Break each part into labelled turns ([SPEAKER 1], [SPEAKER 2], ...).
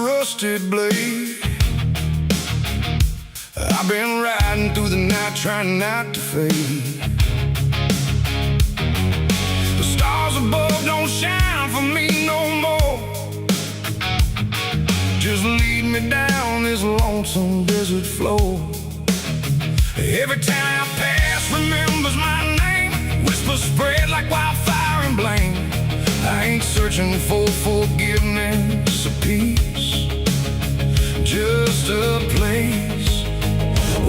[SPEAKER 1] rusted blade. I've been riding through the night trying not to fade. The stars above don't shine for me no more. Just lead me down this lonesome desert floor. Every town I pass remembers my name. Whispers spread like wildfire and blame. I ain't searching for forgiveness or peace, just a place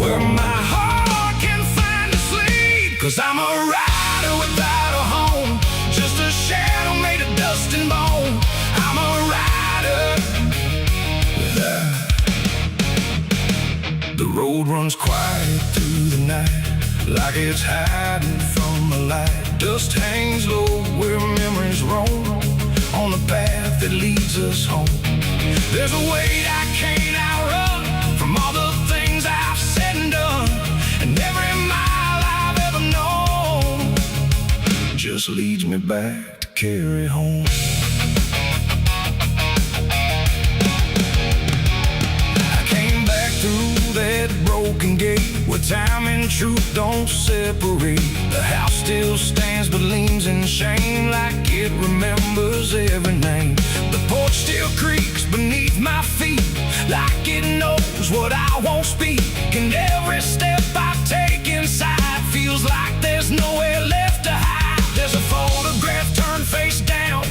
[SPEAKER 1] where my heart can find a sleep. 'Cause I'm a rider without a home, just a shadow made of dust and bone. I'm a rider. The road runs quiet through the night, like it's hiding from the light. Dust hangs low where memories roam, on the path that leads us home. There's a weight I can't outrun, from all the things I've said and done. And every mile I've ever known just leads me back to carry home. I came back through that broken gate, where time and truth don't separate. The house still stands but leans in shame, like it remembers every name. The porch still creaks beneath my feet, like it knows what I won't speak. And every step I take inside feels like there's nowhere left to hide. There's a photograph turned face down,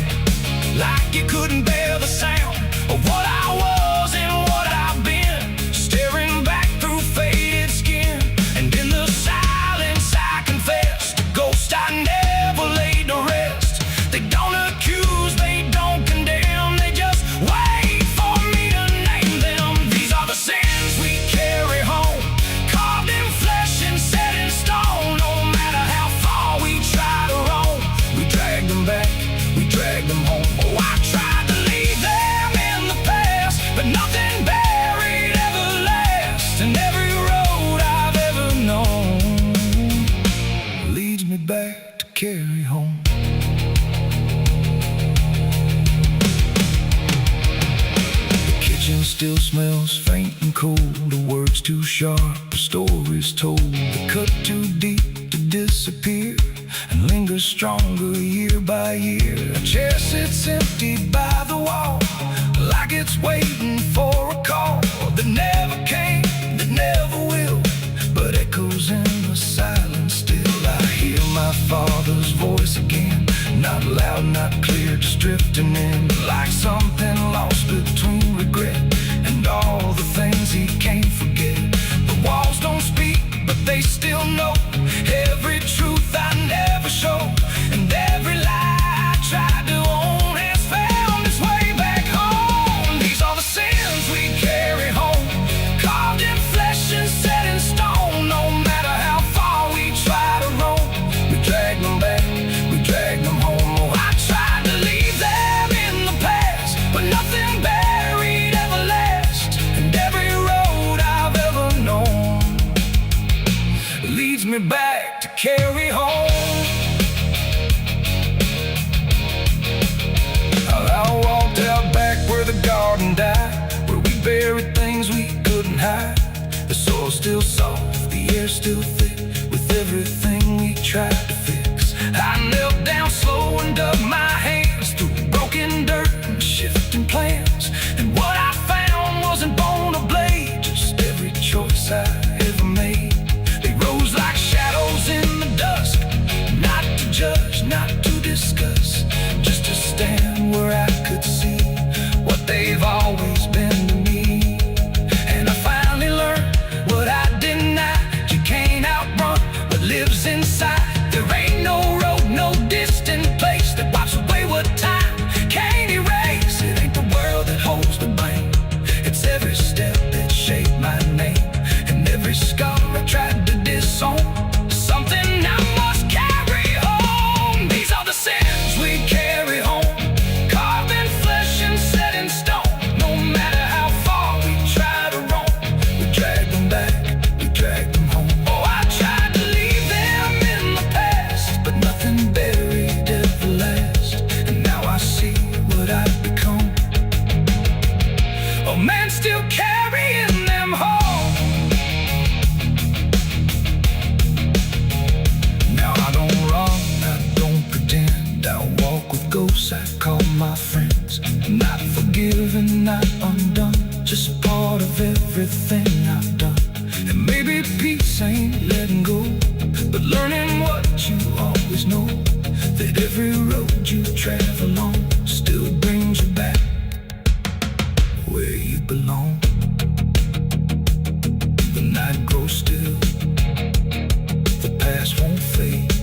[SPEAKER 1] like you couldn't bear the sound of what I was and what I've been, staring back through faded skin. And in the silence I confess, the ghost I never laid to rest. They don't accuse, they don't condemn, they just wait for me to name them. These are the sins we carry home, carved in flesh and set in stone. No matter how far we try to roam, we drag them back, we drag them home. Oh, I tried to leave them in the past, but nothing buried ever lasts. And every road I've ever known leads me back to carry home. The kitchen still smells faint and cold, the words too sharp, the stories told. The cut too deep to disappear, and lingers stronger year by year. A chair sits empty by the wall, like it's waiting for a call that never came, that never will, but echoes in the silence still. I hear my father's voice again, not loud, not clear, just drifting in, like something lost between regret and all the things he can't forget. The walls don't speak, but they still know every truth I never showed, and every lie I tried to own has found its way back home. These are the sins just part of everything I've done. And maybe peace ain't letting go, but learning what you always know, that every road you travel on still brings you back where you belong. The night grows still, the past won't fade,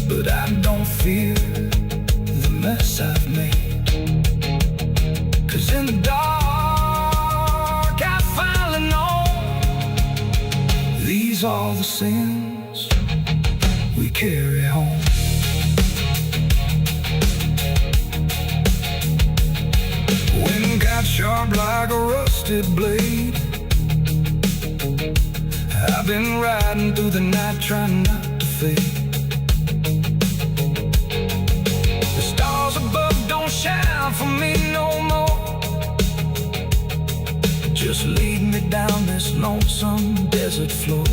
[SPEAKER 1] but I don't fear the mess I've made. 'Cause in the dark I finally know these are the sins we carry home. Wind got sharp like a rusted blade. I've been riding through the night trying not to fade. The stars above don't shine for me no more. Just lead me down this lonesome desert floor.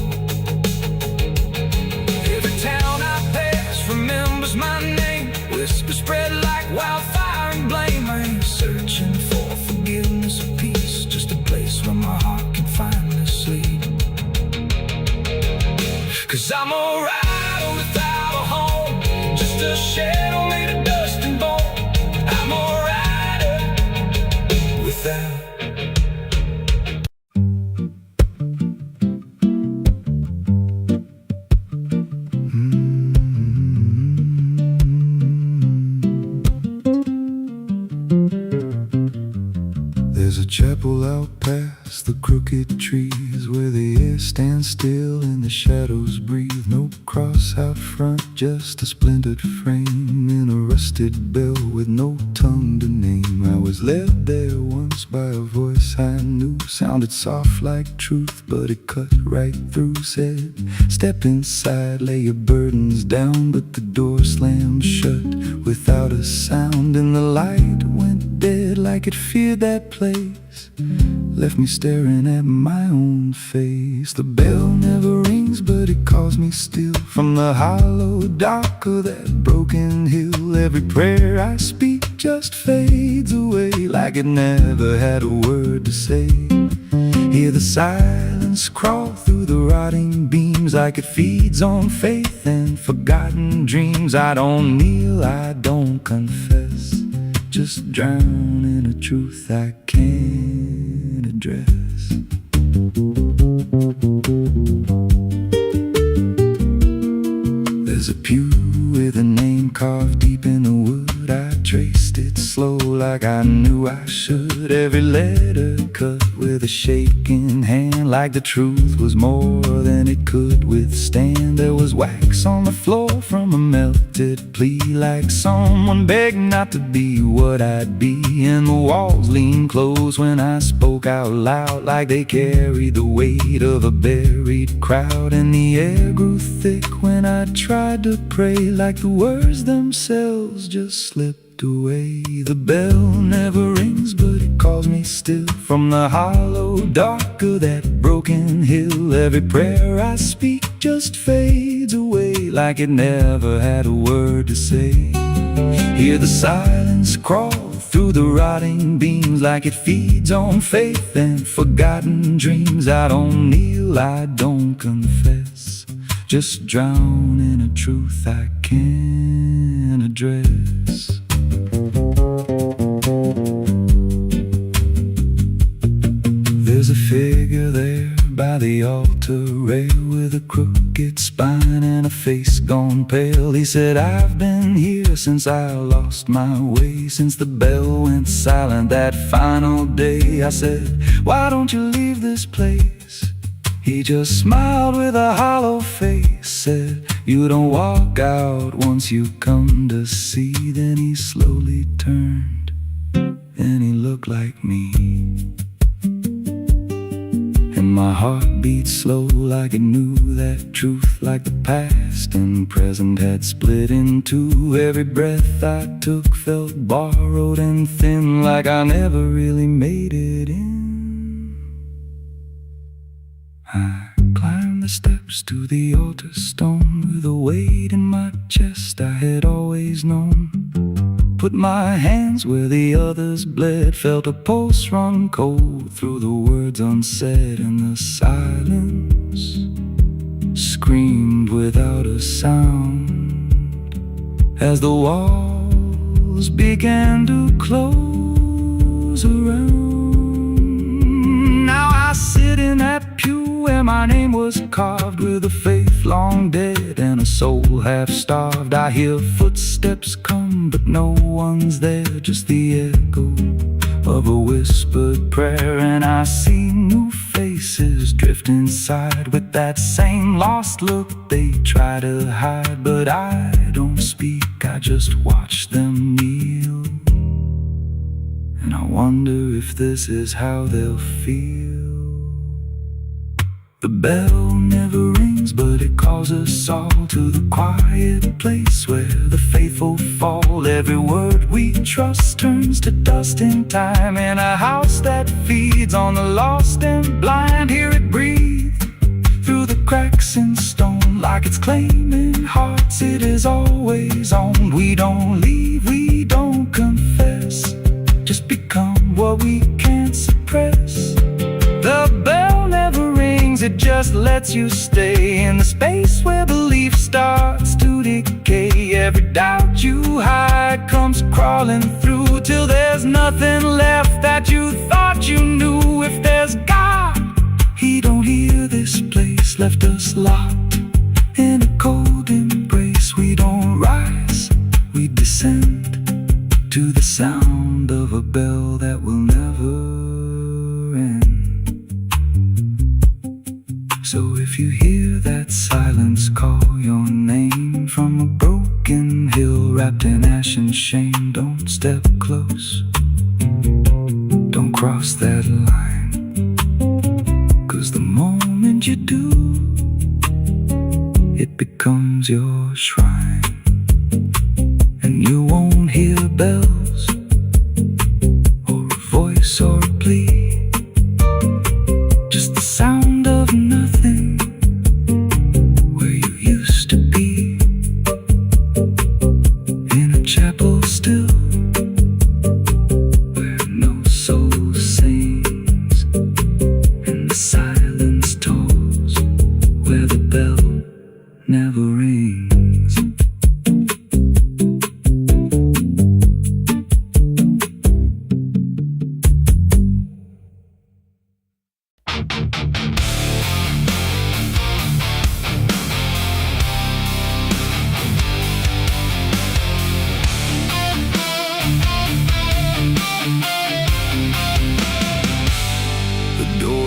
[SPEAKER 1] Every town I pass remembers my name. Whispers spread like wildfire and blame. I ain't searching for forgiveness or peace, just a place where my heart can finally sleep. 'Cause I'm alright without a home, just a shadow made of dust and bone. I'm alright without. There's a chapel out past the crooked trees, where the air stands still and the shadows breathe. No cross out front, just a splintered frame in a rusted bell with no tongue to name. I was led there once by a voice I knew, sounded soft like truth, but it cut right through. Said, step inside, lay your burdens down, but the door slammed shut without a sound, and the light went dead like it feared that place, left me staring at my own face. The bell never rings, but it calls me still from the hollow dark of that broken hill. Every prayer I speak just fades away like it never had a word to say. Hear the silence crawl through the rotting beams like it feeds on faith and forgotten dreams. I don't kneel, I don't confess, just drown in a truth I can't address. There's a pew with a name carved deep in the wood. I traced it slow like I knew I should. Every letter cut with a shaking hand, like the truth was more than it could withstand. There was wax on the floor from a melted plea, like someone begged not to be what I'd be. And the walls leaned close when I spoke out loud, like they carried the weight of a buried crowd. And the air grew thick when I tried to pray, like the words themselves just slipped away. The bell never rings, but it calls me still from the hollow dark of that broken hill. Every prayer I speak just fades away like it never had a word to say. Hear the silence crawl through the rotting beams like it feeds on faith and forgotten dreams. I don't kneel, I don't confess, just drown in a truth I can't address. There's a figure there by the altar rail with a crooked spine and a face gone pale. He said, I've been here since I lost my way, since the bell went silent that final day. I said, why don't you leave this place? He just smiled with a hollow face, said, you don't walk out once you come to see. Then he slowly turned and he looked like me, and my heart beat slow like it knew that truth, like the past and present had split in two. Every breath I took felt borrowed and thin, like I never really made it in. I climbed the steps to the altar stone with a weight in my chest I had always known. Put my hands where the others bled, felt a pulse run cold through the words unsaid, and the silence screamed without a sound as the walls began to close around. Now I sit in that pew where my name was carved, with a faith long dead and a soul half starved. I hear footsteps come, but no one's there, just the echo of a whispered prayer. And I see new faces drift inside with that same lost look they try to hide. But I don't speak, I just watch them kneel, and I wonder if this is how they'll feel. The bell never rings, but it calls us all to the quiet place where the faithful fall. Every word we trust turns to dust in time, in a house that feeds on the lost and blind. Hear it breathe through the cracks in stone, like it's claiming hearts it is always on. We don't leave, we don't confess, just become what we can't suppress. The bell never rings, it just lets you stay in the space where belief starts to decay. Every doubt you hide comes crawling through, till there's nothing left that you thought you knew. If there's God, He don't hear this place, left us locked in a cold embrace. We don't rise, we descend to the sound of a bell that will never end. So if you hear that silence call your name from a broken hill wrapped in ash and shame, don't step close, don't cross that line, 'cause the moment you do, it becomes your shrine. And you won't hear bells or a voice or a plea, just the sound of nothing where you used to be, in a chapel still where no soul sings, and the silence tolls where the bell never rings.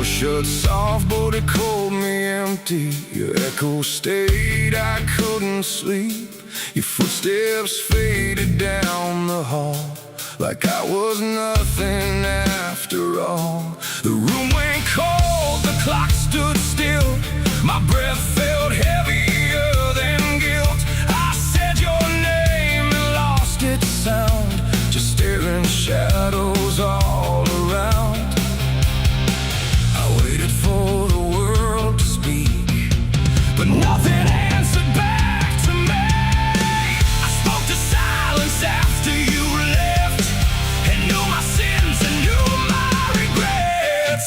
[SPEAKER 1] Shut soft, but it called me empty. Your echo stayed, I couldn't sleep. Your footsteps faded down the hall, like I was nothing after all. The room went cold, the clock stood still. My breath felt heavier than guilt. I said your name and lost its sound, just staring shadows all around. Waited for the world to speak, but nothing answered back to me. I spoke to silence after you left, and knew my sins and knew my regrets.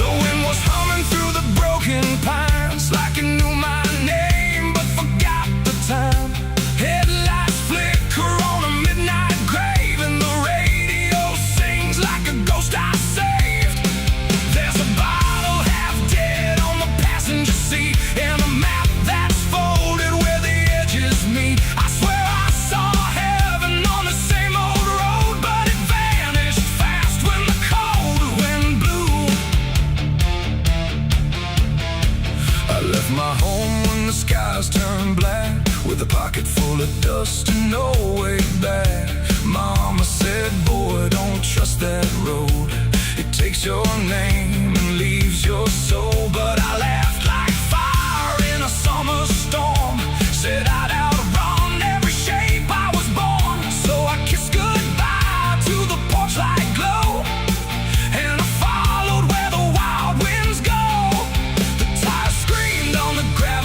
[SPEAKER 1] The wind was humming through the broken pines, like it knew my name but forgot the time. Headlights flicker on a midnight grave, and the radio sings like a ghost I saved. There's a bottle half dead on the passenger seat, and a map that's folded where the edges meet. I swear I saw heaven on the same old road, but it vanished fast when the cold wind blew. I left my home when the skies turned black, with a pocket full of dust and no way back. Mama said, boy, don't trust that road. It takes your name and leaves your soul. But I laughed like fire in a summer storm, said I'd outrun every shape I was born. So I kissed goodbye to the porch light glow, and I followed where the wild winds go. The tires screamed on the gravel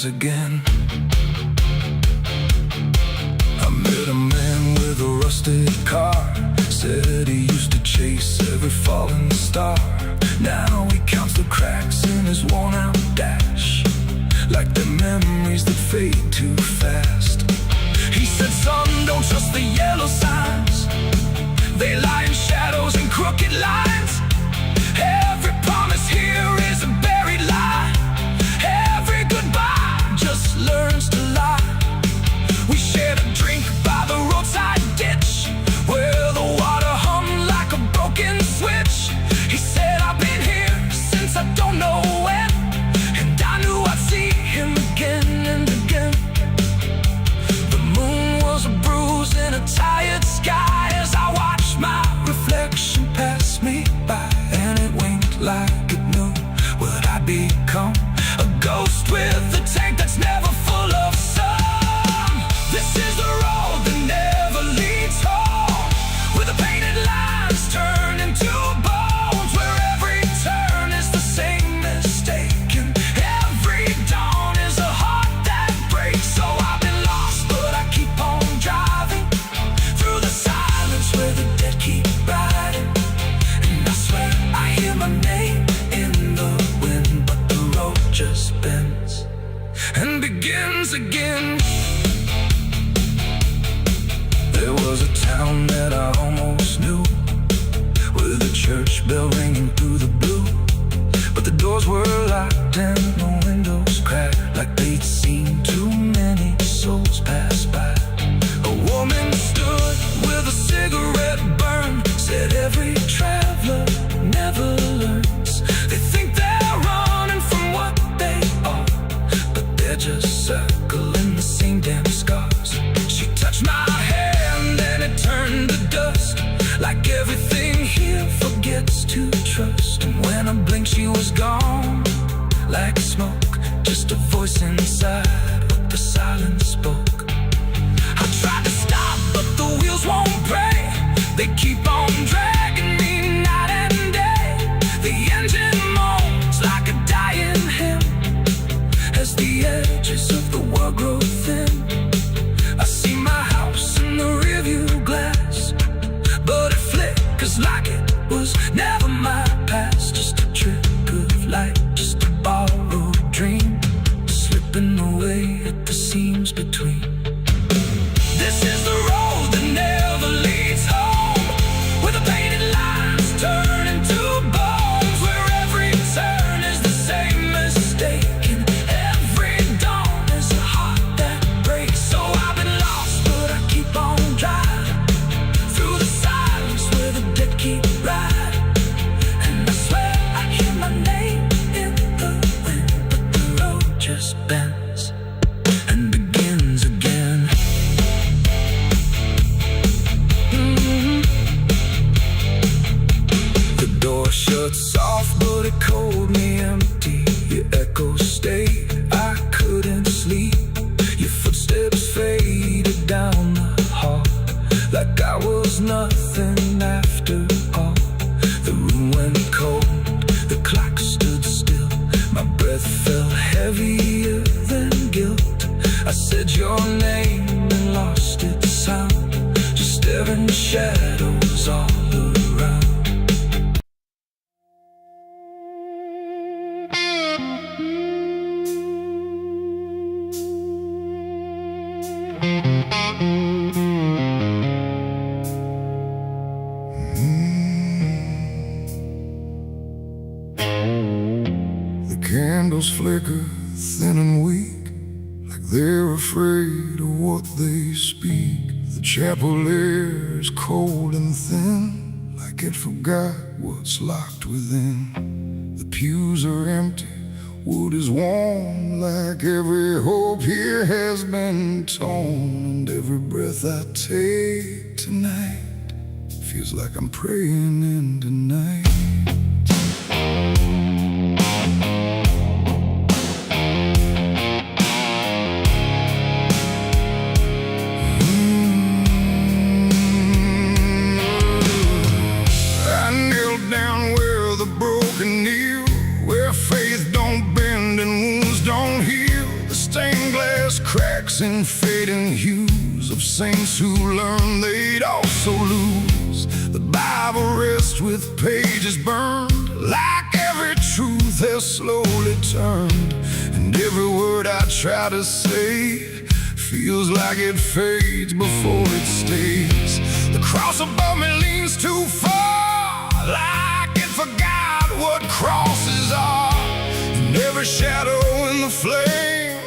[SPEAKER 1] begins again. I met a man with a rusted car, said he used to chase every falling star. Now he counts the cracks in his worn-out dash, like the memories that fade too fast. He said, son, don't trust the yellow signs. They lie in shadows and crooked lines. Every promise here is a buried lie. Every goodbye just learns to lie. We shared a drink by the roadside ditch, where the water hummed like a broken switch. He said, I've been here since I don't know when, and I knew I'd see him again and again. The moon was a bruise in a tired sky as I watched my reflection pass me by, and it winked like it knew what I'd become. A ghost with a tank that's never full of sun. This is the road that never leads home, where the painted lines turn into bones, where every turn is the same mistake, and every dawn is a heart that breaks. So I've been lost, but I keep on driving through the silence where the dead keep riding. And I swear I hear my name in the wind, but the road just bends and begins again. There was a town that I almost knew, with a church bell ringing through the blue, but the doors were locked and the windows cracked, like they'd seen too many souls pass by. A woman stood with a cigarette burn, said every traveler never learns. They think they're running from what they are, but they're just circling the same damn scars. She touched my hand and it turned to dust, like everything here forgets to trust. And when I blinked she was gone, like smoke, just a voice inside what the silence spoke. I tried to stop but the wheels won't break, they keep on dragging me night and day. The engine moans like a dying hymn as the edges of the world grow thin. I see my house in the rearview glass, but it flickers like it was never my past. Just a trick of light, just a borrowed dream, slipping away at the seams between. This is the road that never leads home, where the painted lines turn into bones, where every turn is the same mistake, and every dawn is a heart that breaks. So I've been lost, but I keep on driving through the silence where the dead keep riding. And I swear I hear my name in the wind, but the road just bends and begins again. The door shut soft, but it cold me empty. Your echo stayed, I couldn't sleep. Your footsteps faded down the hall, like I was nothing after all. The room went cold, the clock stood still. My breath felt heavier than guilt. I said your name and lost its sound, just staring shadows all around. The candles flicker thin and weak, like they're afraid of what they speak. The chapel air is cold and thin, like it forgot what's locked within. The pews are empty, wood is warm, like every hope here has been torn. And every breath I take tonight feels like I'm praying into night. cracks and fading hues of saints who learned they'd also lose. The Bible rests with pages burned. Like every truth has slowly turned, and every word I try to say feels like it fades before it stays. The cross above me leans too far, like it forgot what crosses are. And every shadow in the flame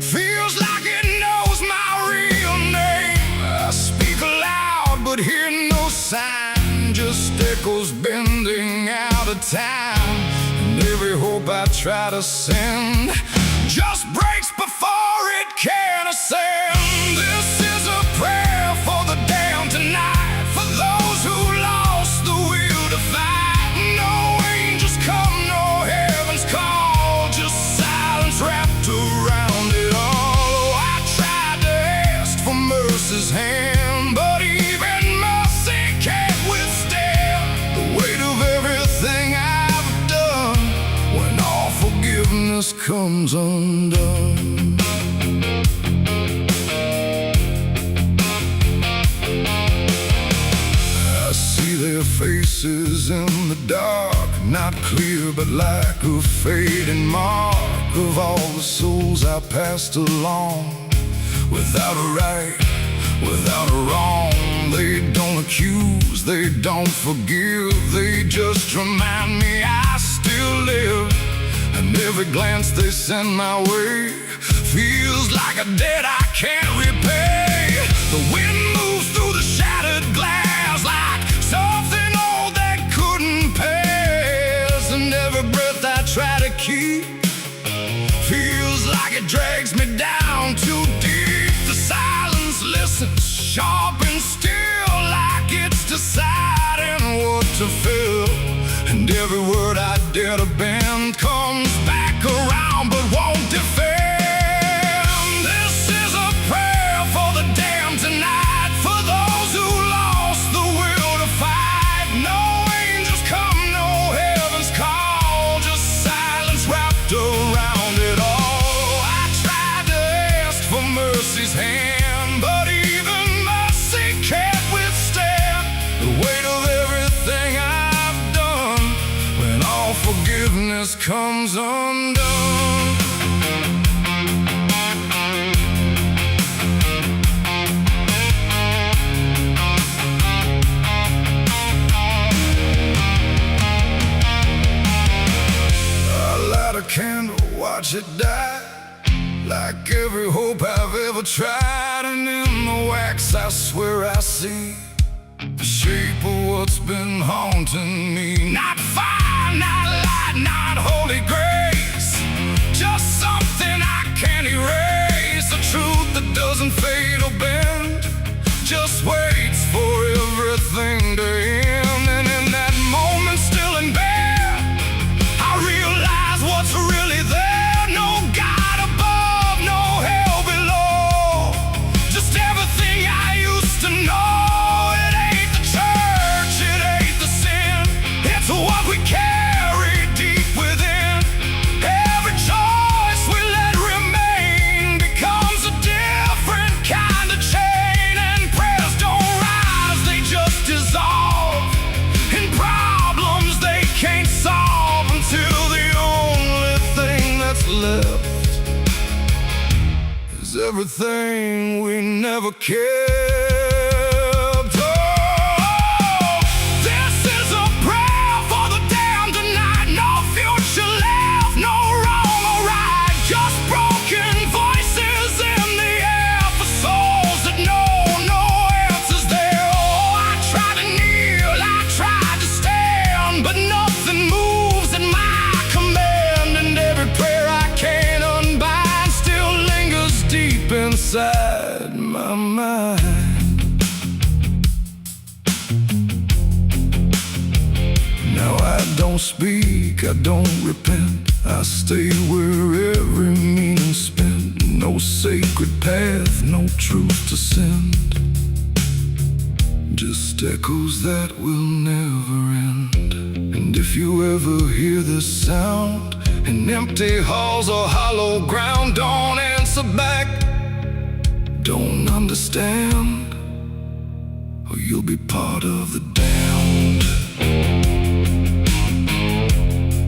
[SPEAKER 1] feels like it knows my real name. I speak aloud but hear no sign, just echoes bending out of time. And every hope I try to send just breaks before it can ascend. This is a prayer for the damned tonight, for those who lost the will to fight. No angels come, no heaven's call, just silence wrapped around it all. Oh, I tried to ask for mercy's hand, but even mercy can't withstand the weight of everything I've done when all forgiveness comes undone. I see their faces in the dark, not clear but like a fading mark of all the souls I passed along. Without a right, without a wrong, they don't accuse, they don't forgive, they just remind me I still live. And every glance they send my way feels like a debt I can't repay. The wind moves through the shattered glass like something old that couldn't pass. And every breath I try to keep feels like it drags me down too deep. The silence listens, sharp and still, like it's deciding what to feel. And every word I dare to bend comes back around but won't defend. This is a prayer for the damned tonight, for those who lost the will to fight. No angels come, no heaven's call, just silence wrapped around it all. I tried to ask for mercy's hand, but even mercy can't withstand the weight of everything I've done when all forgiveness comes undone. I light a candle, watch it die, like every hope I've ever tried. And in the wax I swear I see the shape of what's been haunting me. Not fire, not light, not holy grace, just something I can't erase. A truth that doesn't fade or bend, just waits for everything to end. And in that moment, still in bed, I realize what's really there. No God above, no hell below, just everything I used to know. What we carry deep within, every choice we let remain becomes a different kind of chain. And prayers don't rise, they just dissolve in problems they can't solve, until the only thing that's left is everything we never cared. Inside my mind, now I don't speak, I don't repent, I stay where every meaning's spent. No sacred path, no truth to send, just echoes that will never end. And if you ever hear this sound in empty halls or hollow ground, don't answer back, understand, or you'll be part of the damned.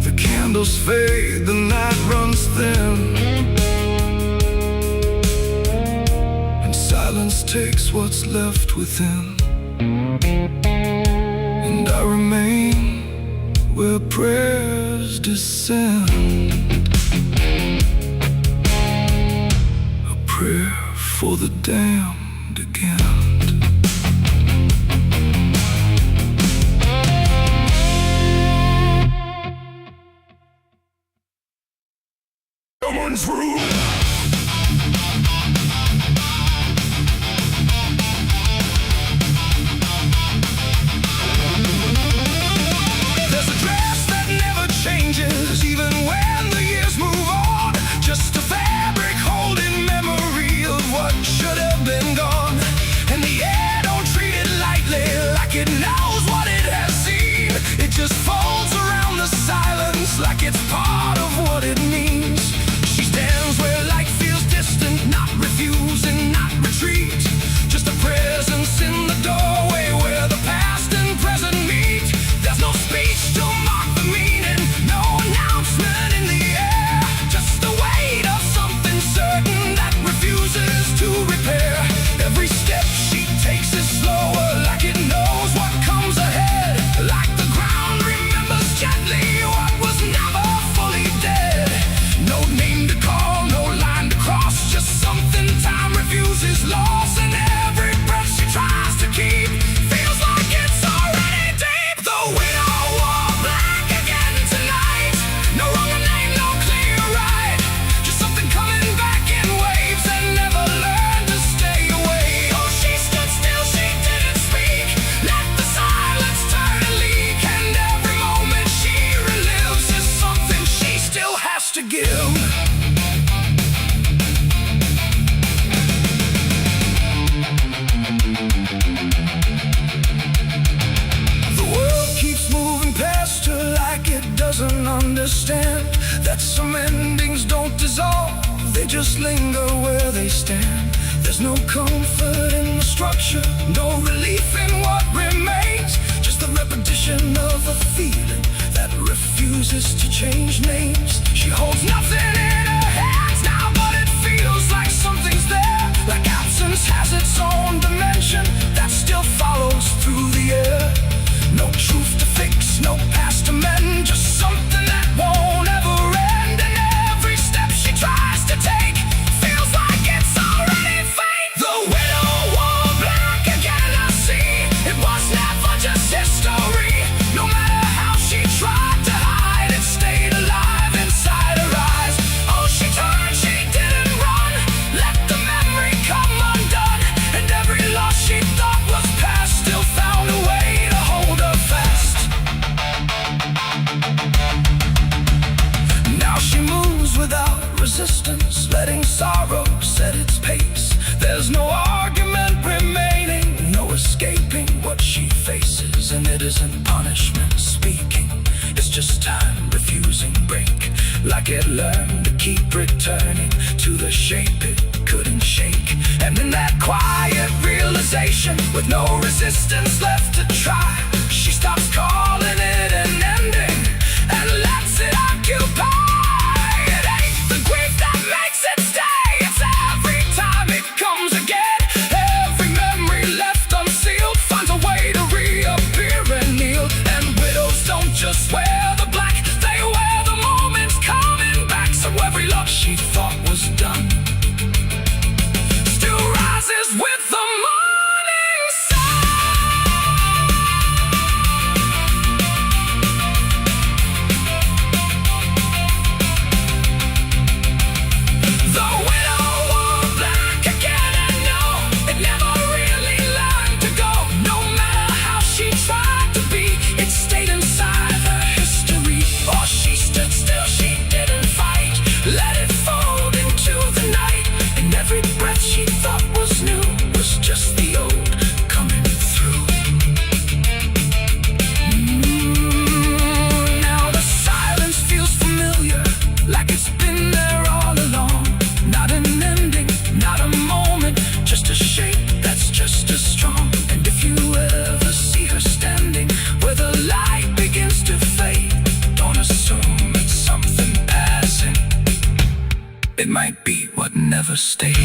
[SPEAKER 1] The candles fade, the night runs thin, and silence takes what's left within. And I remain where prayers descend, a prayer for the damned again. Someone's room. There's a dress that never changes, even when the years move on. Just a fabric holding memory of what should have been gone. And the air don't treat it lightly, like it knows what it has seen. It just folds around the silence like it's part of what it means. She stands where light feels distant, not refusing, not retreat. Just a presence in the doorway where the past and present meet. There's no speech to mark the meaning, no announcement in the air. Just the weight of something certain that refuses to repair. Every step she takes is slower, like it knows what comes ahead. Like the ground remembers gently what was never fully dead. No name to call, no line to cross, just something time refuses. Lost in every breath she tries to keep, feels like it's already deep. The widow wore black again tonight. No wrong name, no clear right. Just something coming back in waves and never learned to stay away. Oh, she stood still, she didn't speak. Let the silence turn and leak. And every moment she relives is something she still has to give. The world keeps moving past her like it doesn't understand that some endings don't dissolve, they just linger where they stand. There's no comfort in the structure, no relief in what remains. Just the repetition of a feeling that refuses to change names. She holds nothing in her hands now, but it feels like something's there. Like absence has its own dimension that still follows through the air. No truth to fix, no past to mend, just something that won't ever end. And every step she tries to take feels like it's already fate. The widow wore black again, I see. It was never just history. No matter how she tried to hide, it stayed alive inside her eyes. Oh, she turned, she didn't run. Let the memory come undone. And every loss she thought was past still found a way to hold her fast. Now she moves without resistance, letting sorrow set its pace. There's no argument remaining, no escaping what she faces. And it isn't punishment speaking, it's just time refusing break. Like it learned to keep returning to the shape it couldn't shake. And in that quiet realization, with no resistance left to try, she stops calling it an ending and lets it occupy. It ain't the grief that makes it stay, it's every time it comes again. Every memory left unsealed finds a way to reappear and kneel. And widows don't just wear the black, they wear the moments coming back. So every loss she thought was done still rises with the morning sun. might be what never stayed.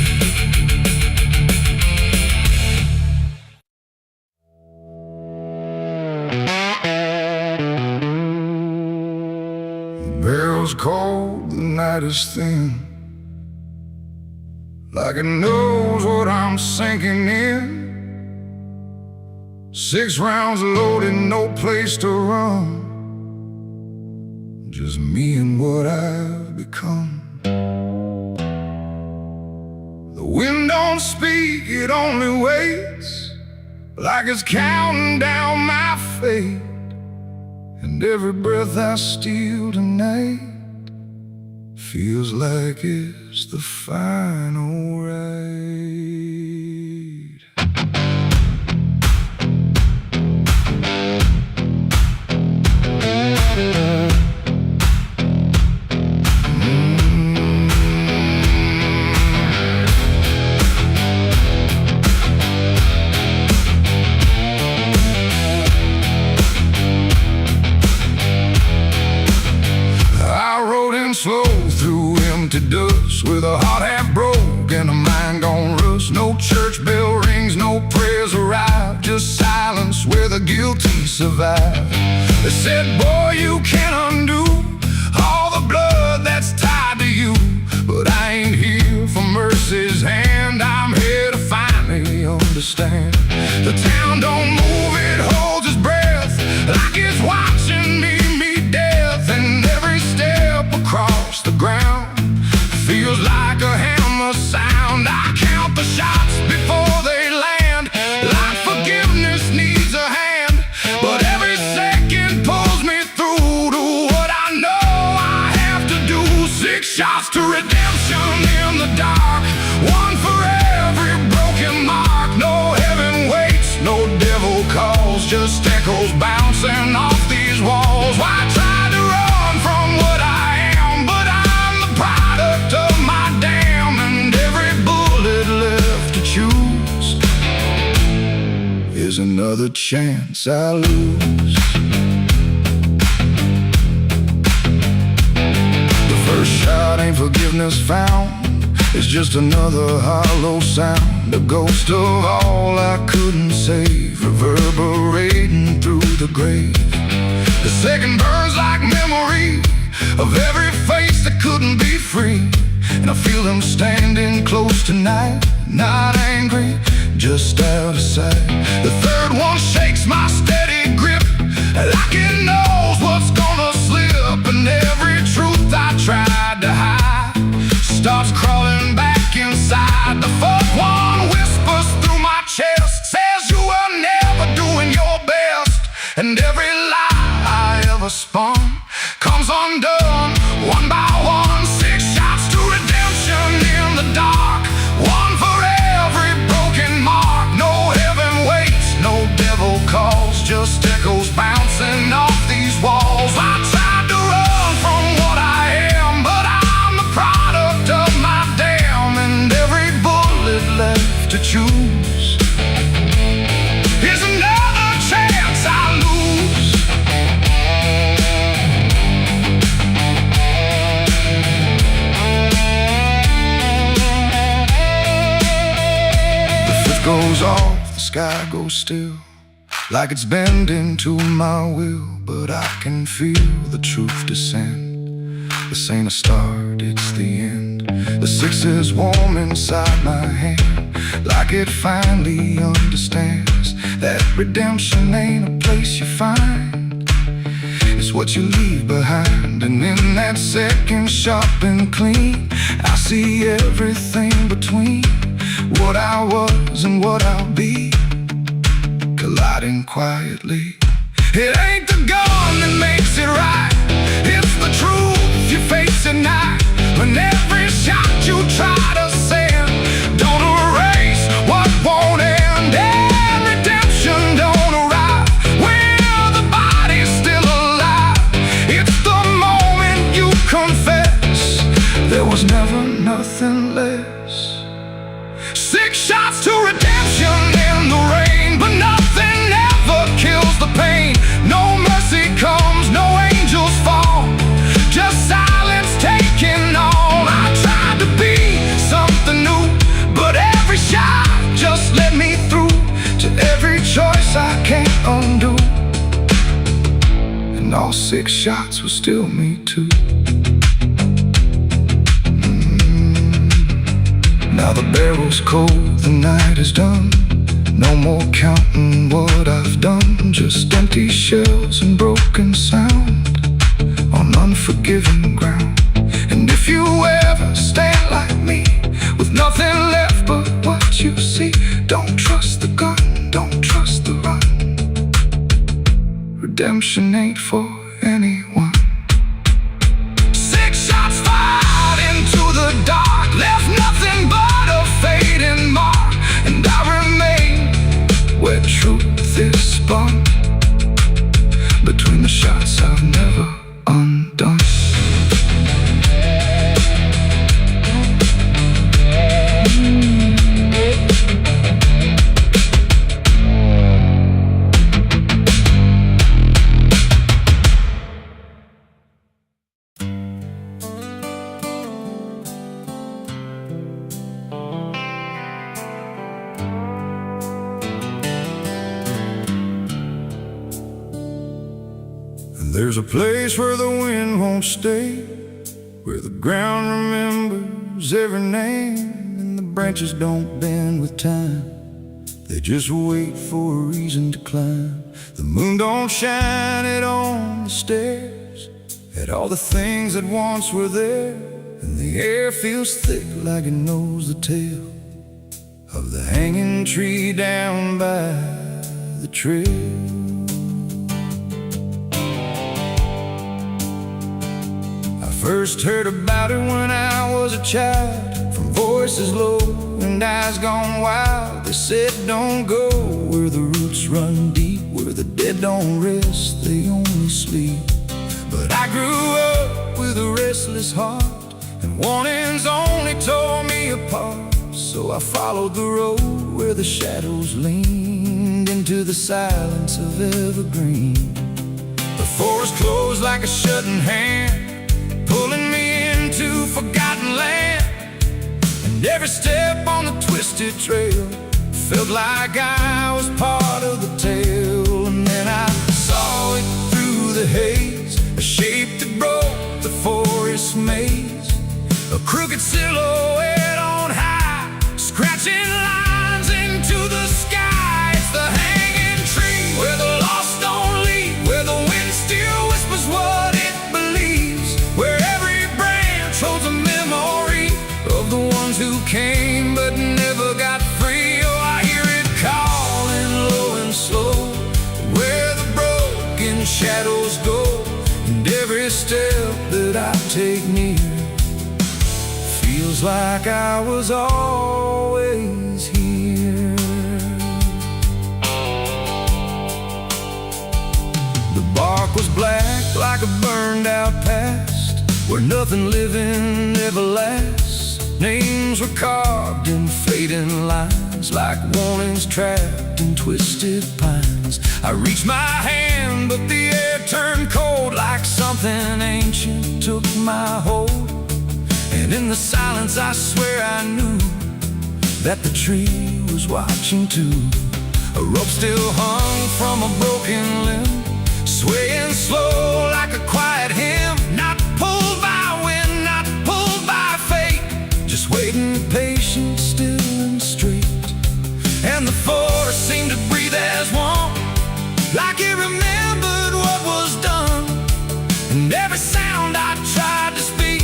[SPEAKER 1] Bell's cold, the night is thin, like it knows what I'm sinking in. 6 rounds loaded, no place to run, just me and what I've become. The wind don't speak, it only waits, like it's counting down my fate. And every breath I steal tonight feels like it's the final ride. Slow through empty dust, with a heart half broke and a mind gone rust. No church bell rings, no prayers arrive, just silence where the guilty survive. They said, boy, you can't undo all the blood that's tied to you. But I ain't here for mercy's hand, I'm here to finally understand. The town don't move, it holds its breath, like it's watching me meet death. And every step across the ground feels like a hammer sound. I count the shots before they land, like forgiveness needs a hand. But every second pulls me through to what I know I have to do. 6 shots to redemption in the dark, one for every broken mark. No heaven waits, no devil calls, just echoes bouncing off these walls. Why try to run from what I am? But I'm the product of my damn, and every bullet left to choose is another chance I lose. The first shot ain't forgiveness found, it's just another hollow sound, a ghost of all I couldn't save, reverberating through the grave. The second burns like memory of every face that couldn't be free, and I feel them standing close tonight, not angry, just out of sight. The third one shakes my steady grip, like it knows what's gonna slip, and every truth I tried to hide starts crawling back inside. The fourth one whispers through my chest, says you were never doing your best, and every lie I ever spun comes undone one by one. 6 shots to redemption in the dark, one for every broken mark. No heaven waits, no devil calls, just echoes bouncing off these walls. I tried to run from what I am, but I'm the product of my damn, and every bullet left to choose is another chance I lose. The fifth goes off, the sky goes still, like it's bending to my will, but I can feel the truth descend. This ain't a start, it's the end. The 6 is warm inside my hand, like it finally understands that redemption ain't a place you find, it's what you leave behind. And in that second sharp and clean, I see everything between what I was and what I'll be, colliding quietly. It ain't the gun that makes it right, it's the truth you face at night. When every shot you try to send don't erase what won't end, and redemption don't arrive when the body's still alive. It's the moment you confess there was never nothing less. 6 shots to redemption in the rain, but nothing ever kills the pain. No mercy comes, no angels fall, just silence taken all 6 shots were still me too. Now the barrel's cold, the night is done. No more counting what I've done, just empty shells and broken sound on unforgiving ground. And if you ever stand like me, with nothing left but what you see, don't trust the gun, don't trust the run. Redemption ain't for anyone. 6 shots fired into the dark, left nothing but a fading mark. And I remain where truth is spun, between the shots I've never undone. There's a place where the wind won't stay, where the ground remembers every name, and the branches don't bend with time. They just wait for a reason to climb. The moon don't shine it on the stairs, at all the things that once were there. And the air feels thick like it knows the tale of the hanging tree down by the trail. First heard about it when I was a child, from voices low and eyes gone wild. They said don't go where the roots run deep, where the dead don't rest, they only sleep. But I grew up with a restless heart, and warnings only tore me apart. So I followed the road where the shadows leaned into the silence of evergreen. The forest closed like a shutting hand, pulling me into forgotten land. And every step on the twisted trail felt like I was part of the tale. And then I saw it through the haze, a shape that broke the forest maze, a crooked silhouette on high, scratching lines into the sky. It's the hanging tree where the lost don't leave, where the wind still whispers what it believes, where every branch holds a memory of the ones who came but never got free. Oh, I hear it calling low and slow, where the broken shadows go. And every step that I take near feels like I was always here. The bark was black like a burned out past, where nothing living ever lasts. Names were carved in fading lines, like warnings trapped in twisted pines. I reached my hand, but the air turned cold, like something ancient took my hold. And in the silence I swear I knew that the tree was watching too. A rope still hung from a broken limb, swaying slow like a quiet hymn, not pulled by wind, not pulled by fate, just waiting patient, still and straight. And the forest seemed to breathe as one, like it remembered what was done. And every sound I tried to speak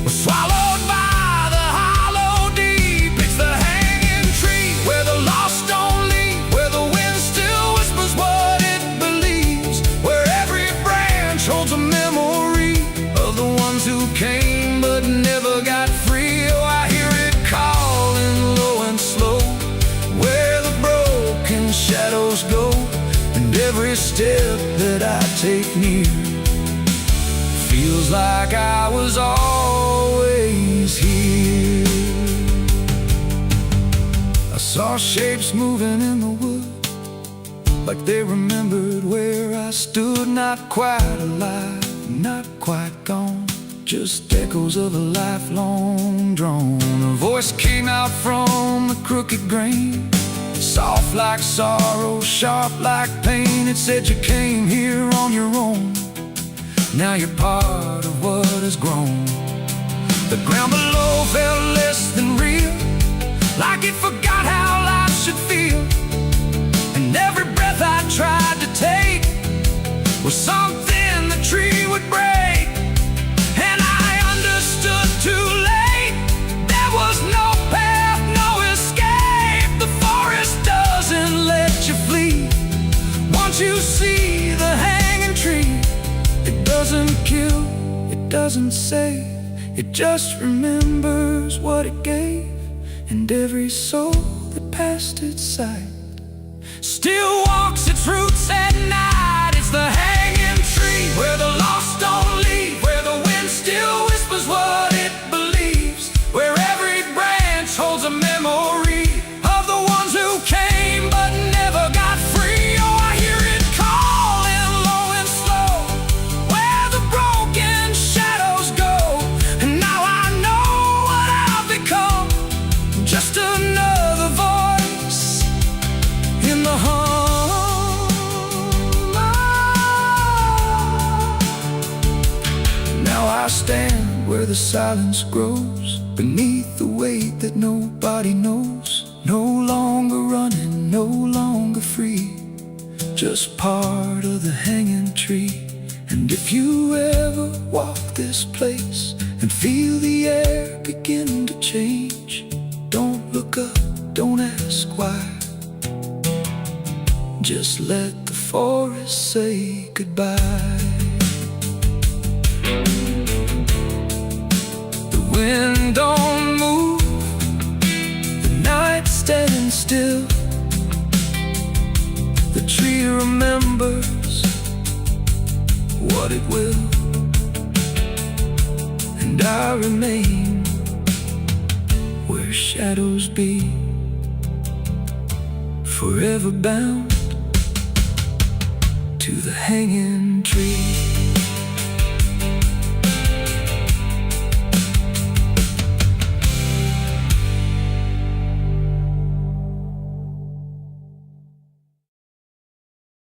[SPEAKER 1] was swallowed by the hollow deep. It's the hanging tree where the lost don't leave, where the wind still whispers what it believes, where every branch holds a memory of the ones who came but never got free. Oh, I hear it calling low and slow, where the broken shadows go. And every step that I take near feels like I was always here. I saw shapes moving in the wood, like they remembered where I stood. Not quite alive, not quite gone, just echoes of a lifelong drone. A voice came out from the crooked grain, soft like sorrow, sharp like pain. It said you came here on your own, now you're part of what has grown. The ground below felt less than real, like it forgot how life should feel. And every breath I tried to take was something the tree would break. And I understood too late, there was no path, no escape. The forest doesn't let you flee. Once you see the hanging tree, it doesn't kill, it doesn't save, it just remembers what it gave. And every soul that passed its sight still walks its roots at night. It's the hanging tree where the lost don't leave, where the wind still whispers what it believes, where every branch holds a memory of the ones who came but never got free. Oh, I hear it calling low and slow, where the broken shadows go. And now I know what I've become, just another voice in the hum. Now I stand where the silence grows, beneath the weight that nobody knows. No longer running, no longer free, just part of the hanging tree. And if you ever walk this place and feel the air begin to change, don't look up, don't ask why. Just let the forest say goodbye. The wind don't move, the night's standing still. The tree remembers what it will, and I remain where shadows be, forever bound to the hanging tree.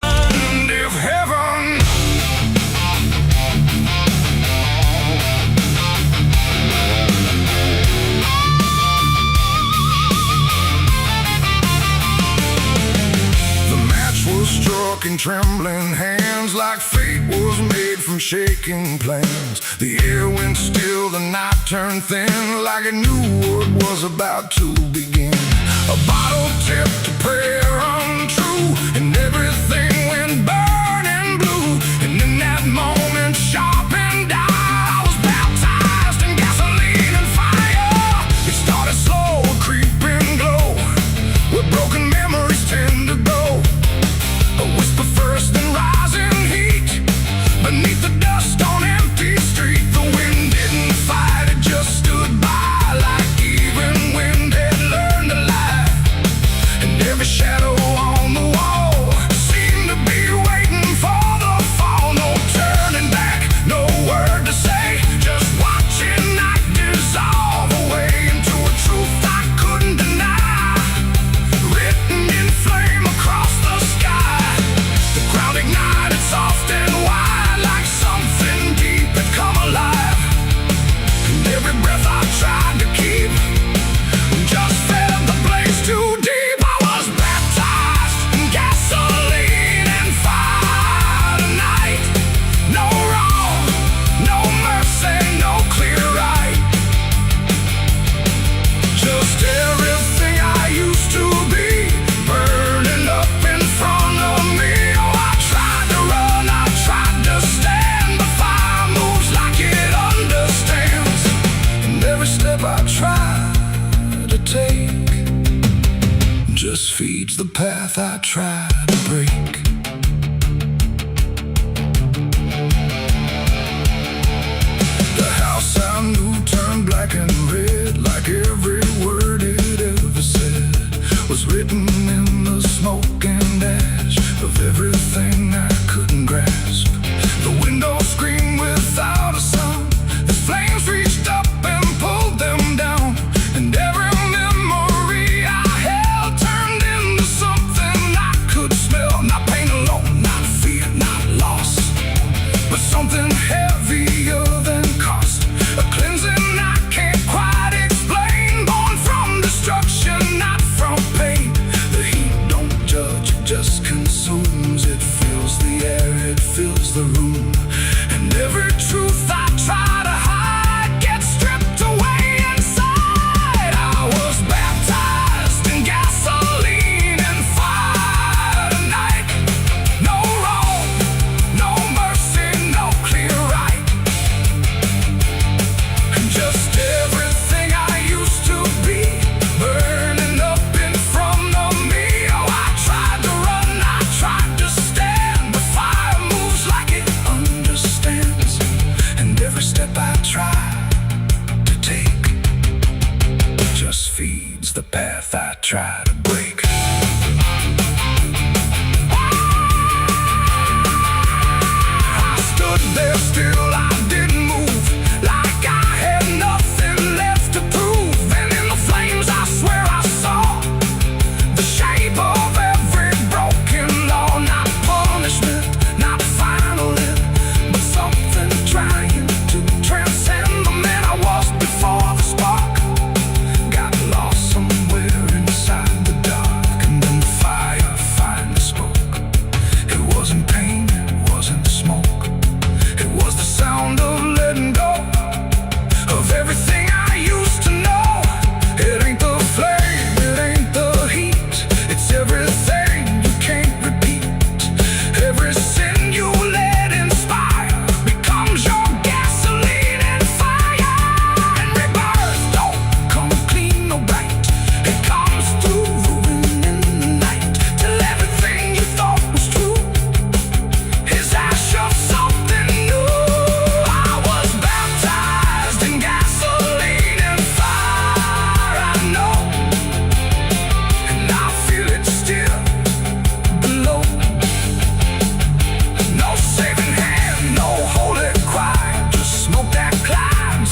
[SPEAKER 1] And if heaven struck in trembling hands, like fate was made from shaking plans. The air went still, the night turned thin, like it knew what was about to begin. A bottle tipped, a prayer untrue, and everything went burning blue. And in that moment, sharp and dire, I was baptized in gasoline and fire. It started slow, a creeping glow, where broken memories tend to go. A whisper first, then rising heat, beneath the dust on empty street. The wind didn't fight, it just stood by, like even wind had learned to lie. And every shadow on the wall seemed to be waiting for the fall. No turning back, no word to say, just watching night dissolve away into a truth I couldn't deny, written in flame across the sky. The ground ignited soft and wide, like something deep had come alive. And every breath I tried to keep just fed the blaze too deep. I was baptized in gasoline and fire tonight. No wrong, no mercy, no clear right, just everything I used to be, burning up in front of me. Oh, I tried to run, I tried to stand, but fire moves like it understands. And every step I try to take just feeds the path I try to break. The house I knew turned black and red, like every word it ever said was written in the smoke and ash of everything I couldn't grasp. The window screamed without a sound as flames reached up and pulled them down. And every memory I held turned into something I could smell. Not pain alone, not fear, not loss, but something held Every truth I try to hide gets stripped away inside. I was baptized in gasoline and fire tonight. No wrong, no mercy, no clear right. And just everything I used to be burning up in front of me. Oh, I tried to run, I tried to stand. The fire moves like it understands. And every step I try to take just feeds the path I try to break. I stood there still, I didn't move, like I had nothing left to prove. And in the flames I swear I saw the shape of every broken law. Not punishment, not final end, but something trying to transcend the man I was before the spark got lost somewhere inside the dark. And then the fire finally spoke. It wasn't pain, it wasn't smoke. It was the sound of letting go of everything I used to know. It ain't the flame, it ain't the heat, it's everything you can't repeat. Every sin you let inspire becomes your gasoline and fire. And rebirth don't come clean or bright. It comes through the wind in the night, till everything you thought was true is ash of something new. I was baptized in gasoline and fire, I know, and I feel it still below. No saving hand, no holy choir, just smoke that climbs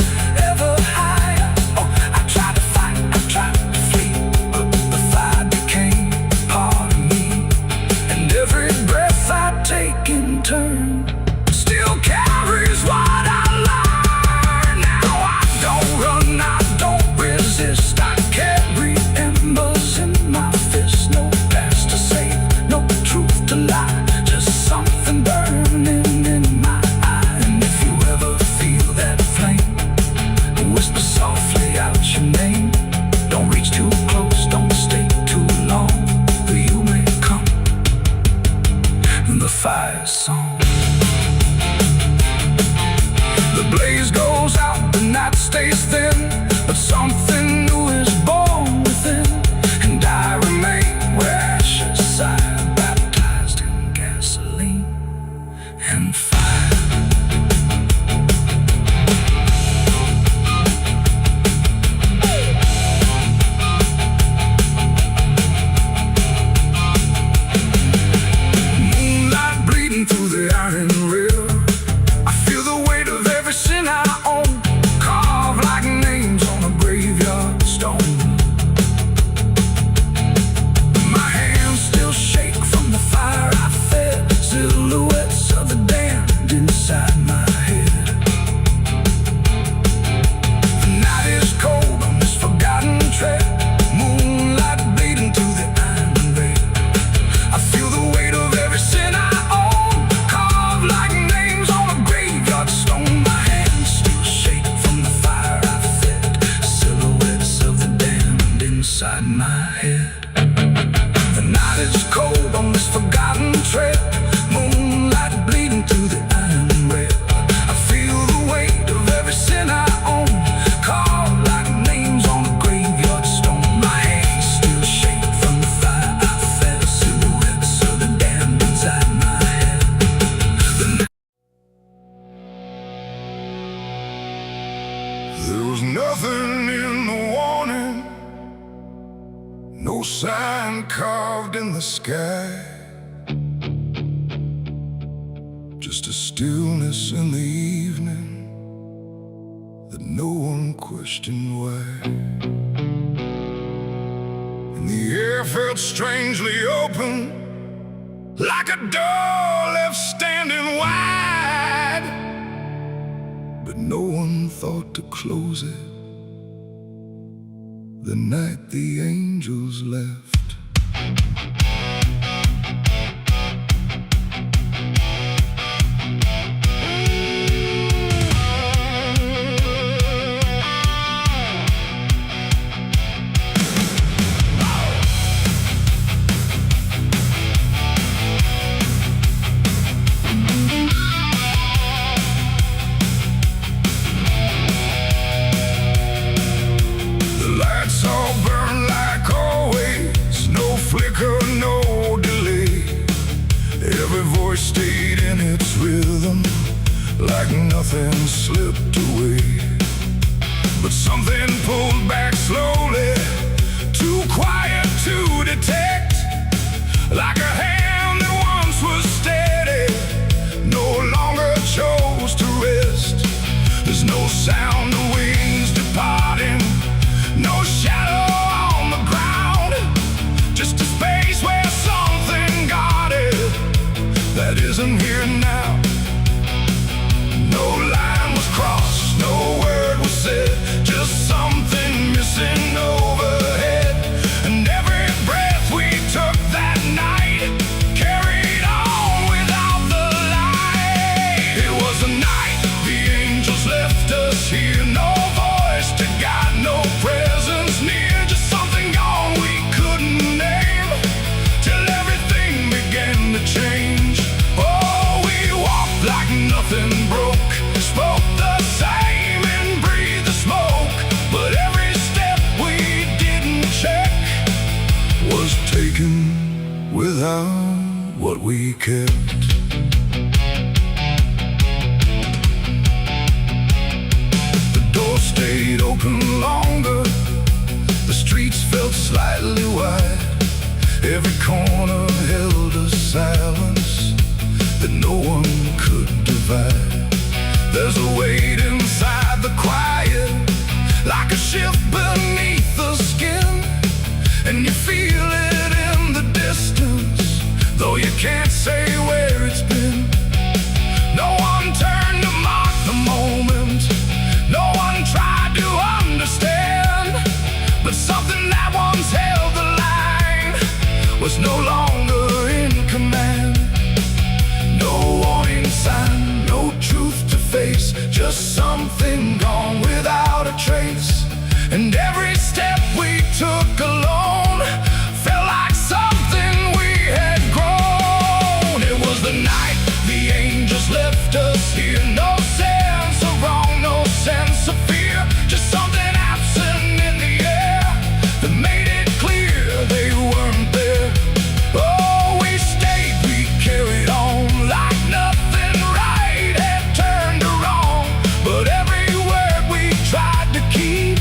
[SPEAKER 1] ever higher. Oh, I tried to fight, I tried to flee, but the fire became part of me. And every breath I take in turn still carries what I learned. Now I don't run, I don't resist. I carry embers in my fist. No past to save, no truth to lie, just something burning in my eye. And if you ever feel that flame, whisper softly out your name. Don't reach too close, don't stay too long, or you may come in the fire song. The blaze goes out, the night stays thin, but something new is born within. And I remain where ashes sigh, baptized in gasoline and fire. Moonlight bleeding through the iron rail. I feel the weight of every sin I own, carved like names on a graveyard stone. My hands still shake from the fire I fed, silhouettes of the damned inside my head. The night is cold on this forgotten trail, moonlight bleeding through the iron rail. I feel the weight of every sin I own, carved like names on a graveyard stone. My hands still shake from the fire I fed, silhouettes of the damned inside my head. The night is cold on this forgotten trail, moonlight bleeding through the iron rail. I feel the weight of every sin I own, carved like names on a graveyard stone. My hands still shake from the fire I fed, silhouettes of the damned inside my head. There was nothing in the warning, no sign carved in the sky, just a stillness in the evening that no one questioned why. And the air felt strangely open, like a door left standing wide, but no one thought to close it the night the angels left. breath and slipped away. But something pulled back slowly, too quiet to detect. Like a hand that once was steady, no longer chose to rest. There's no sound of wings departing, no shadow on the ground, just a space where something guarded that isn't here now. No line was crossed, no word was said, just something missing overhead. And every breath we took that night carried on without the light. It was a night the angels left us here, no voice to guide, no presence near, just something gone we couldn't name, till everything began to change. Oh, we walked like nothing broke, spoke the same and breathed the smoke, but every step we didn't check was taken without what we kept. The door stayed open longer, the streets felt slightly wide, every corner held a silence that no one could divide. There's a weight inside the quiet, like a shift beneath the skin, and you feel it in the distance, though you can't say where it's been. No one turned to mark the moment, no one tried to understand, but something that once held the line was no longer in command. No warning sign, no truth to face, just something gone without a trace. And every step we took alone felt like something we had grown. It was the night the angels left us here, no sense of wrong, no sense of fear, just something absent in the air that made it clear they weren't there. Oh, we stayed, we carried on like nothing right had turned to wrong, but every word we tried to keep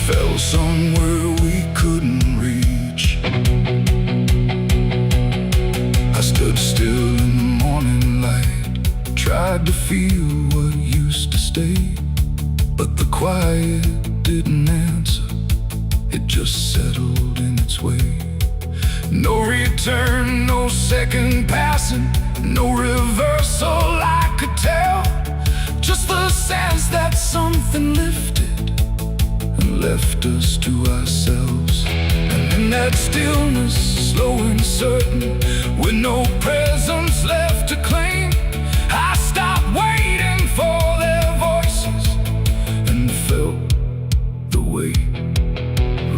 [SPEAKER 1] fell somewhere we couldn't reach. I stood still in the morning light, tried to feel what used to stay, but the quiet didn't answer, it just settled in its way. No return, no second passing, no reversal I could tell, just the sense that something lifted and left us to ourselves. And in that stillness, slow and certain, with no presence left to claim, I stopped waiting for their voices and felt the weight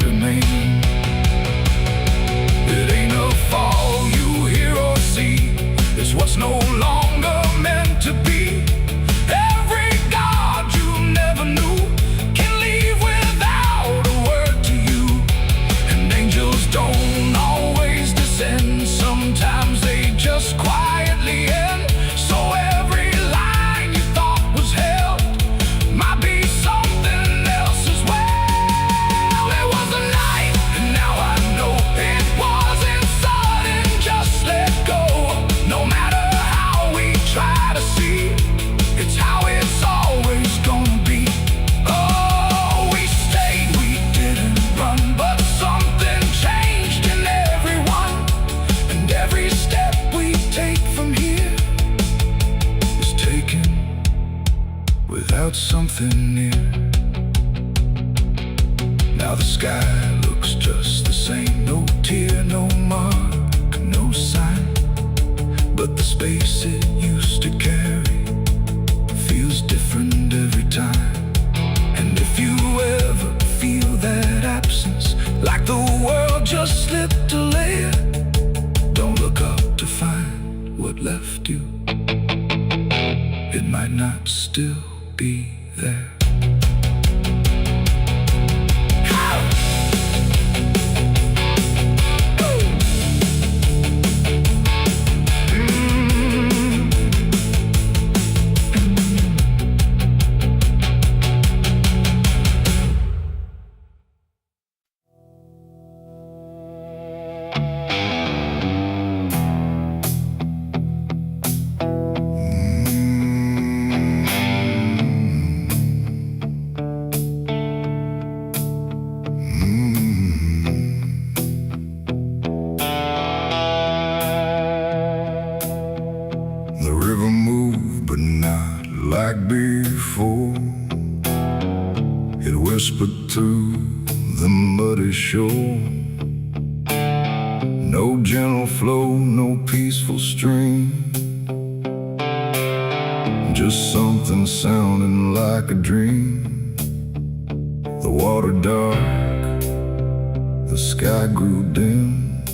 [SPEAKER 1] remain. It ain't a fall you hear or see, it's what's no longer meant to be. Every God you never knew can leave without a word to you. And angels don't always descend, sometimes they just quietly end. So every line you thought was held might be something else as well. It was a night, and now I know it wasn't sudden, just let go. No matter how we try to see, it's how it's always gonna be. Oh, we stayed, we didn't run, but something changed in everyone. And every step we take from here is taken without something near. Now the sky looks just the same, no tear, no mark, no sign, but the space it used to carry feels different every time. And if you ever feel that absence, like the world just slipped a layer, don't look up to find what left you, it might not still be there. like before. It whispered through the muddy shore. No gentle flow, no peaceful stream, just something sounding like a dream. The water dark, the sky grew dim,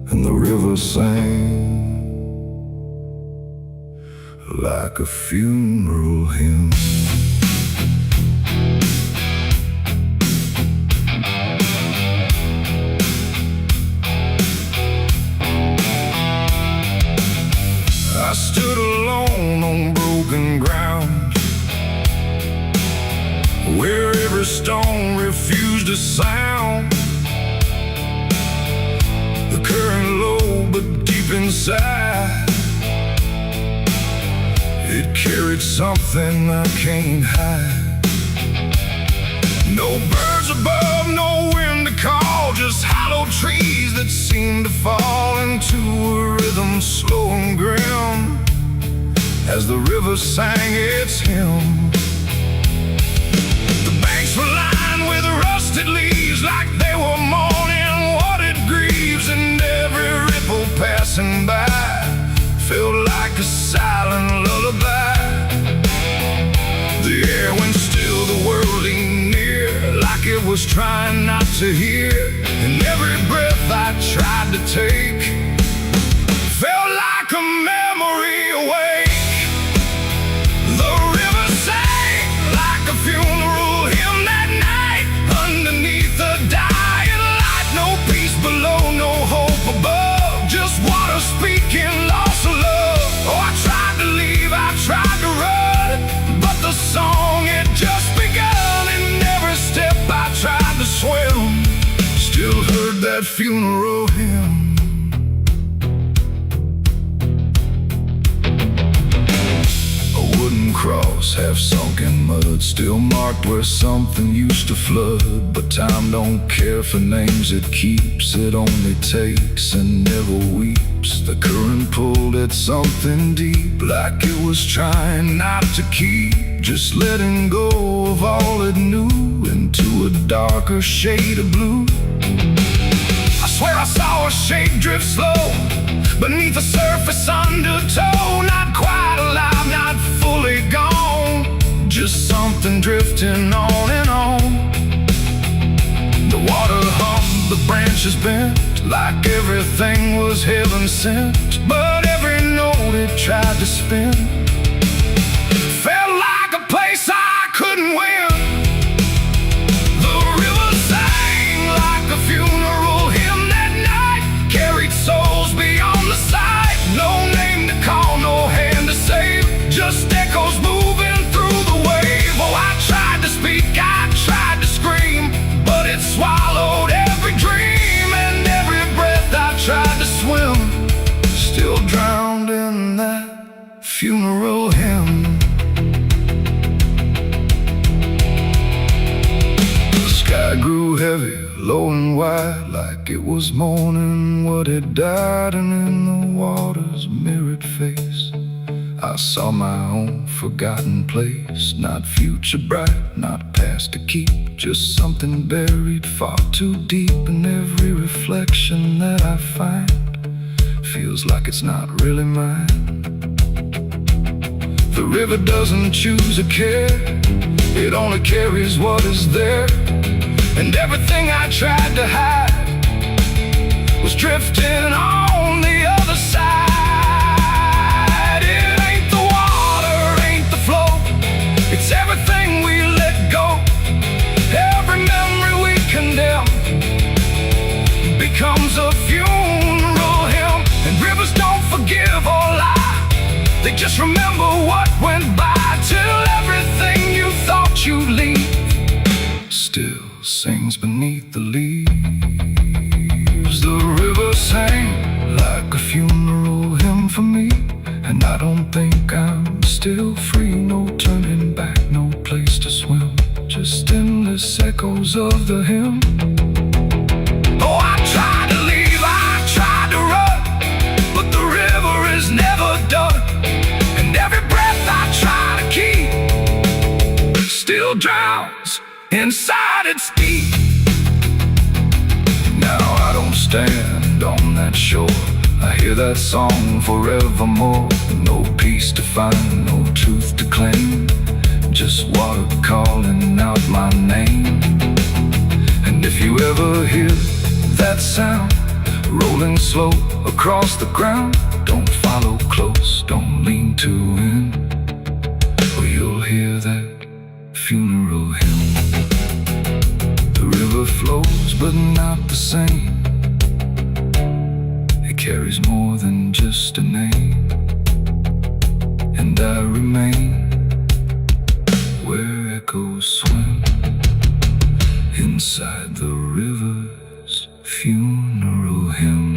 [SPEAKER 1] and the river sang like a funeral hymn. I stood alone on broken ground, where every stone refused a sound. The current low but deep inside, it carried something I can't hide. No birds above, no wind to call, just hollow trees that seem to fall into a rhythm slow and grim as the river sang its hymn. The banks were lined with rusted leaves like they were mourning what it grieves, and every ripple passing by felt like a silent lullaby. The air went still, the world leaned near, like it was trying not to hear. And every breath I tried to take felt like a memory awake. The river sang like a funeral hymn that night, underneath the dying light. No peace below, no hope above, just water speaking loss of love. Oh, I tried to leave, I tried to run, but the song had just begun. And every step I tried to swim still heard that funeral hymn. A wooden cross, half sunk in mud, still marked where something used to flood. But time don't care for names it keeps, it only takes and never weeps. The current pulled at something deep, like it was trying not to keep, just letting go of all it knew into a darker shade of blue. I swear I saw a shape drift slow beneath the surface undertow, not quite alive, not fully gone, just something drifting on and on. The water hummed, the branches bent, like everything was heaven sent. But every note it tried to spin felt like a place I couldn't win. The river sang like a funeral hymn that night, carried souls beyond the sight. No name to call, no hand to save, just echoes moving through the wave. Oh, I tried to speak, I tried to scream, but it swallowed every dream. And every breath I tried to swim still drowned in that funeral hymn. The sky grew heavy, low and wide, like it was mourning what had died. And in the water's mirrored face I saw my own forgotten place, not future bright, not past to keep, just something buried far too deep. And every reflection that I find feels like it's not really mine. The river doesn't choose or care, it only carries what is there. And everything I tried to hide was drifting on the other side. It ain't the water, ain't the flow, it's everything we let go. Every memory we condemn becomes a funeral hymn. And rivers don't forgive or lie, they just remember what went by, till everything you thought you'd leave still sings beneath the leaves. The river sang like a funeral hymn for me, and I don't think I'm still free. No turning back, no place to swim, just endless echoes of the hymn. Oh, I tried to leave, I tried to run, but the river is never done. And every breath I try to still drowns inside its deep. Now I don't stand on that shore, I hear that song forevermore. No peace to find, no truth to claim, just water calling out my name. And if you ever hear that sound rolling slow across the ground, don't follow close, don't lean too in, or you'll hear that funeral hymn. The river flows but not the same, it carries more than just a name. And I remain where echoes swim inside the river's funeral hymn.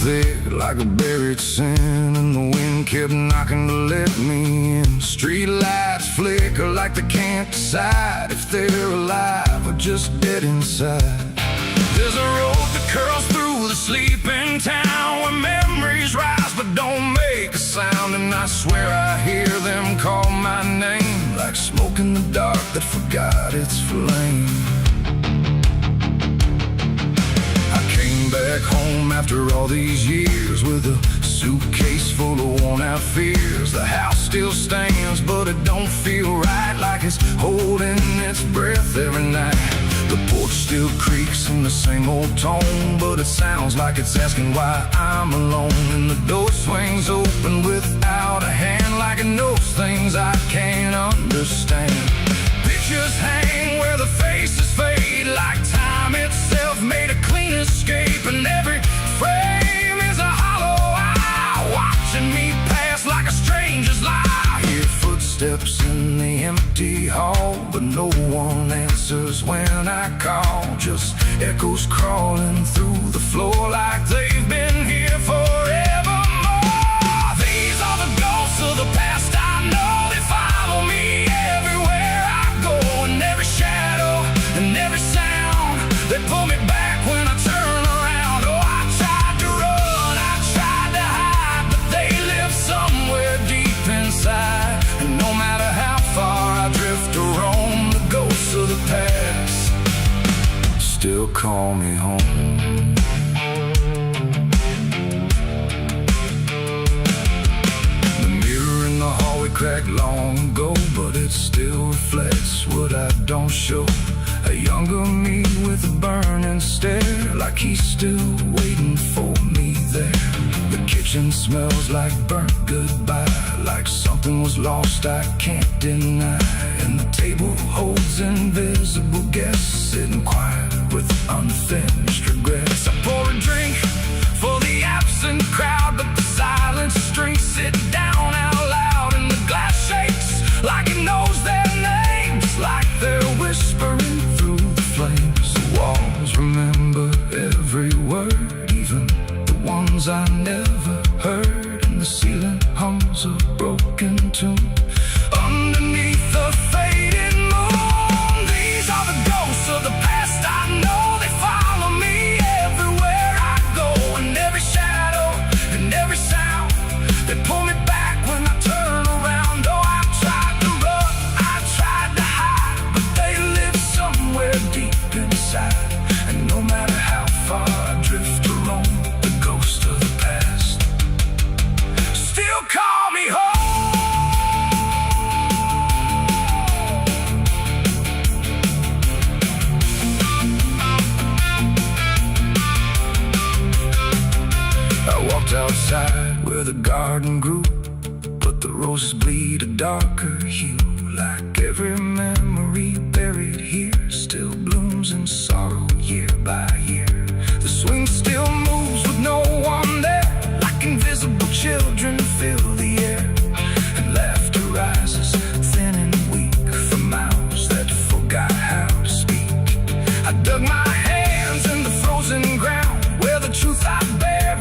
[SPEAKER 1] Thick like a buried sin, and the wind kept knocking to let me in. Street lights flicker like they can't decide if they're alive or just dead inside. There's a road that curls through the sleeping town where memories rise but don't make a sound. And I swear I hear them call my name, like smoke in the dark that forgot its flame. Back home after all these years with a suitcase full of worn-out fears. The house still stands, but it don't feel right, like it's holding its breath every night. The porch still creaks in the same old tone, but it sounds like it's asking why I'm alone. And the door swings open without a hand, like it knows things I can't understand. Pictures hang where the faces fade, like time itself made a clean escape. And every frame is a hollow eye, watching me pass like a stranger's lie. I hear footsteps in the empty hall, but no one answers when I call. Just echoes crawling through the floor like they've been here forevermore. These are the ghosts of the past, I know they follow me everywhere I go. And every shadow and every sound, they pull me back when I turn around. Oh, I tried to run, I tried to hide, but they live somewhere deep inside. And no matter how far I drift or roam, the ghosts of the past still call me home. The mirror in the hallway cracked long ago, but it still reflects what I don't show. A younger me with a burning stare, like he's still waiting for me there. The kitchen smells like burnt goodbye, like something was lost I can't deny. And the table holds invisible guests, sitting quiet with unfinished regrets. I pour a drink for the absent crowd, but the silence drinks it down out loud. And the glass shakes like it knows their names, like they're whispering through the flames. The walls remember every word, even the ones I never heard. And the ceiling hums a broken tune underneath the fading moon. These are the ghosts of the past, I know they follow me everywhere I go. And every shadow and every sound, they pull me back when I turn around. Oh, I tried to run, I tried to hide, but they live somewhere deep inside. And no matter how far I drift or roam, the ghost of the past still call me home. I walked outside where the garden grew, but the roses bleed a darker hue. Like every memory buried here still blooms in sorrow year by year. The swing still moves with no one there, like invisible children fill the air. And laughter rises thin and weak from mouths that forgot how to speak. I dug my hands in the frozen ground where the truth I bear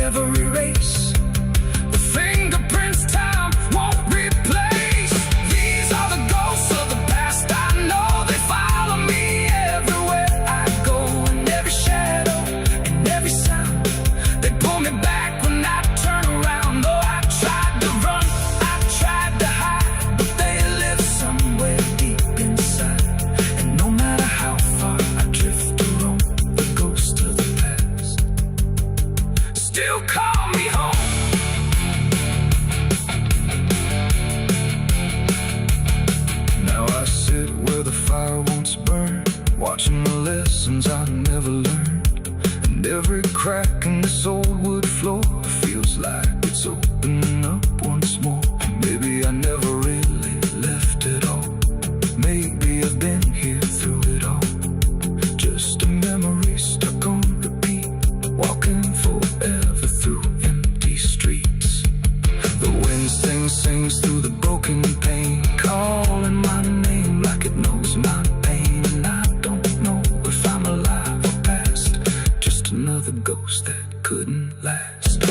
[SPEAKER 1] never erase. The fingerprints time won't replace. These are the ghosts of the past. I know they follow me everywhere I go, in every shadow, in every sound. They pull me back when I turn around. Oh, I tried to run, I tried to hide, but they live somewhere deep inside. And no matter how far I drift or roam, the ghost of the past still call me home. Now I sit where the fire once burned, watching the lessons I never learned. And every crack in this old wood floor feels like it's opening up once more. Maybe I never really left at all. Maybe I've been here through it all. Just a memory stuck on repeat, walking forever through empty streets. The wind sings through the broken pane, calling my name like it knows my pain. And I don't know if I'm alive or past, just another ghost that couldn't last.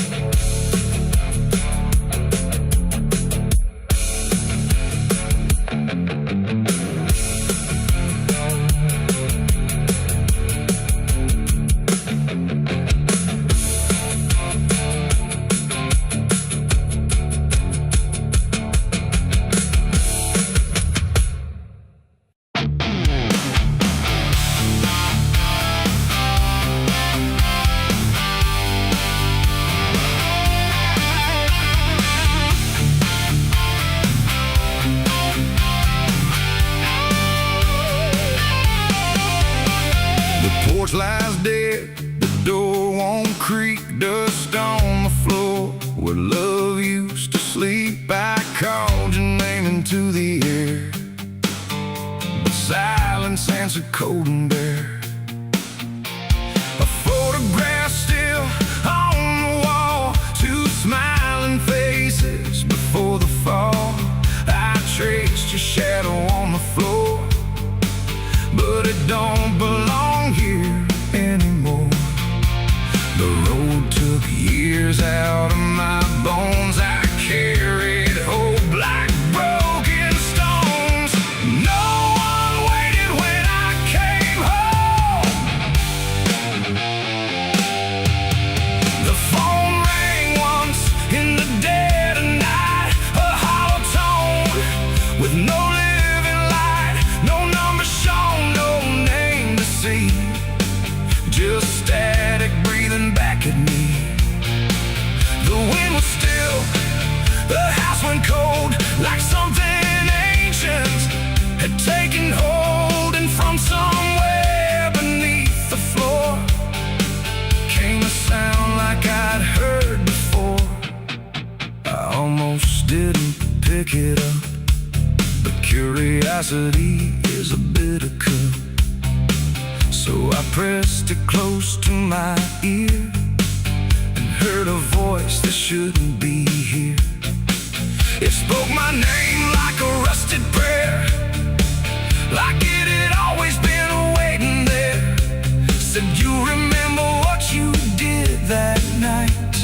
[SPEAKER 1] Porch lies dead, the door won't creak, dust on the floor where love used to sleep. I called your name into the air, but silence answered cold and bare. A photograph still on the wall, two smiling faces before the fall. I traced your shadow on the floor, but it don't belong here anymore. The road took years out of my bones. I carried hope like broken stones. No one waited when I came home. The phone rang once in the dead of night, a hollow tone with no living light, no number shown, no name to see. Just static breathing back at me. The wind was still, the house went cold, like something ancient had taken hold. And from somewhere beneath the floor came a sound like I'd heard before. I almost didn't pick it up, but curiosity is a bitter cup. So I pressed it close to my ear and heard a voice that shouldn't be here. It spoke my name like a rusted prayer, like it had always been waiting there. Said, you remember what you did that night?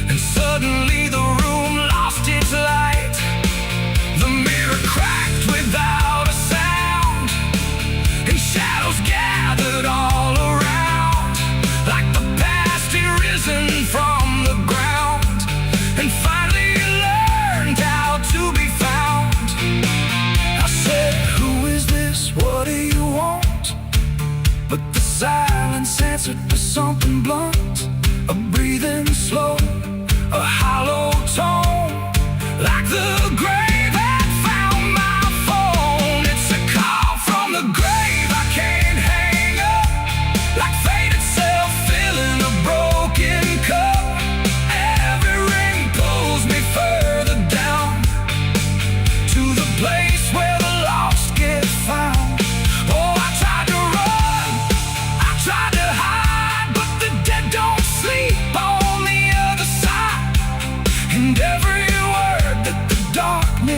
[SPEAKER 1] And suddenly the room lost its light. The mirror cracked without a sound, and shadows gathered all around, like the past had risen from the ground and finally learned how to be found. I said, who is this? What do you want? But the silence answered with something blunt, a breathing slow, a hollow tone, like the grave had found my phone. It's a call from the grave I can't hang up, like fate itself filling a broken cup. Every ring pulls me further down to the place where the lost get found. Oh, I tried to run, I tried to hide, but the dead don't sleep on the other side. And every word that the darkness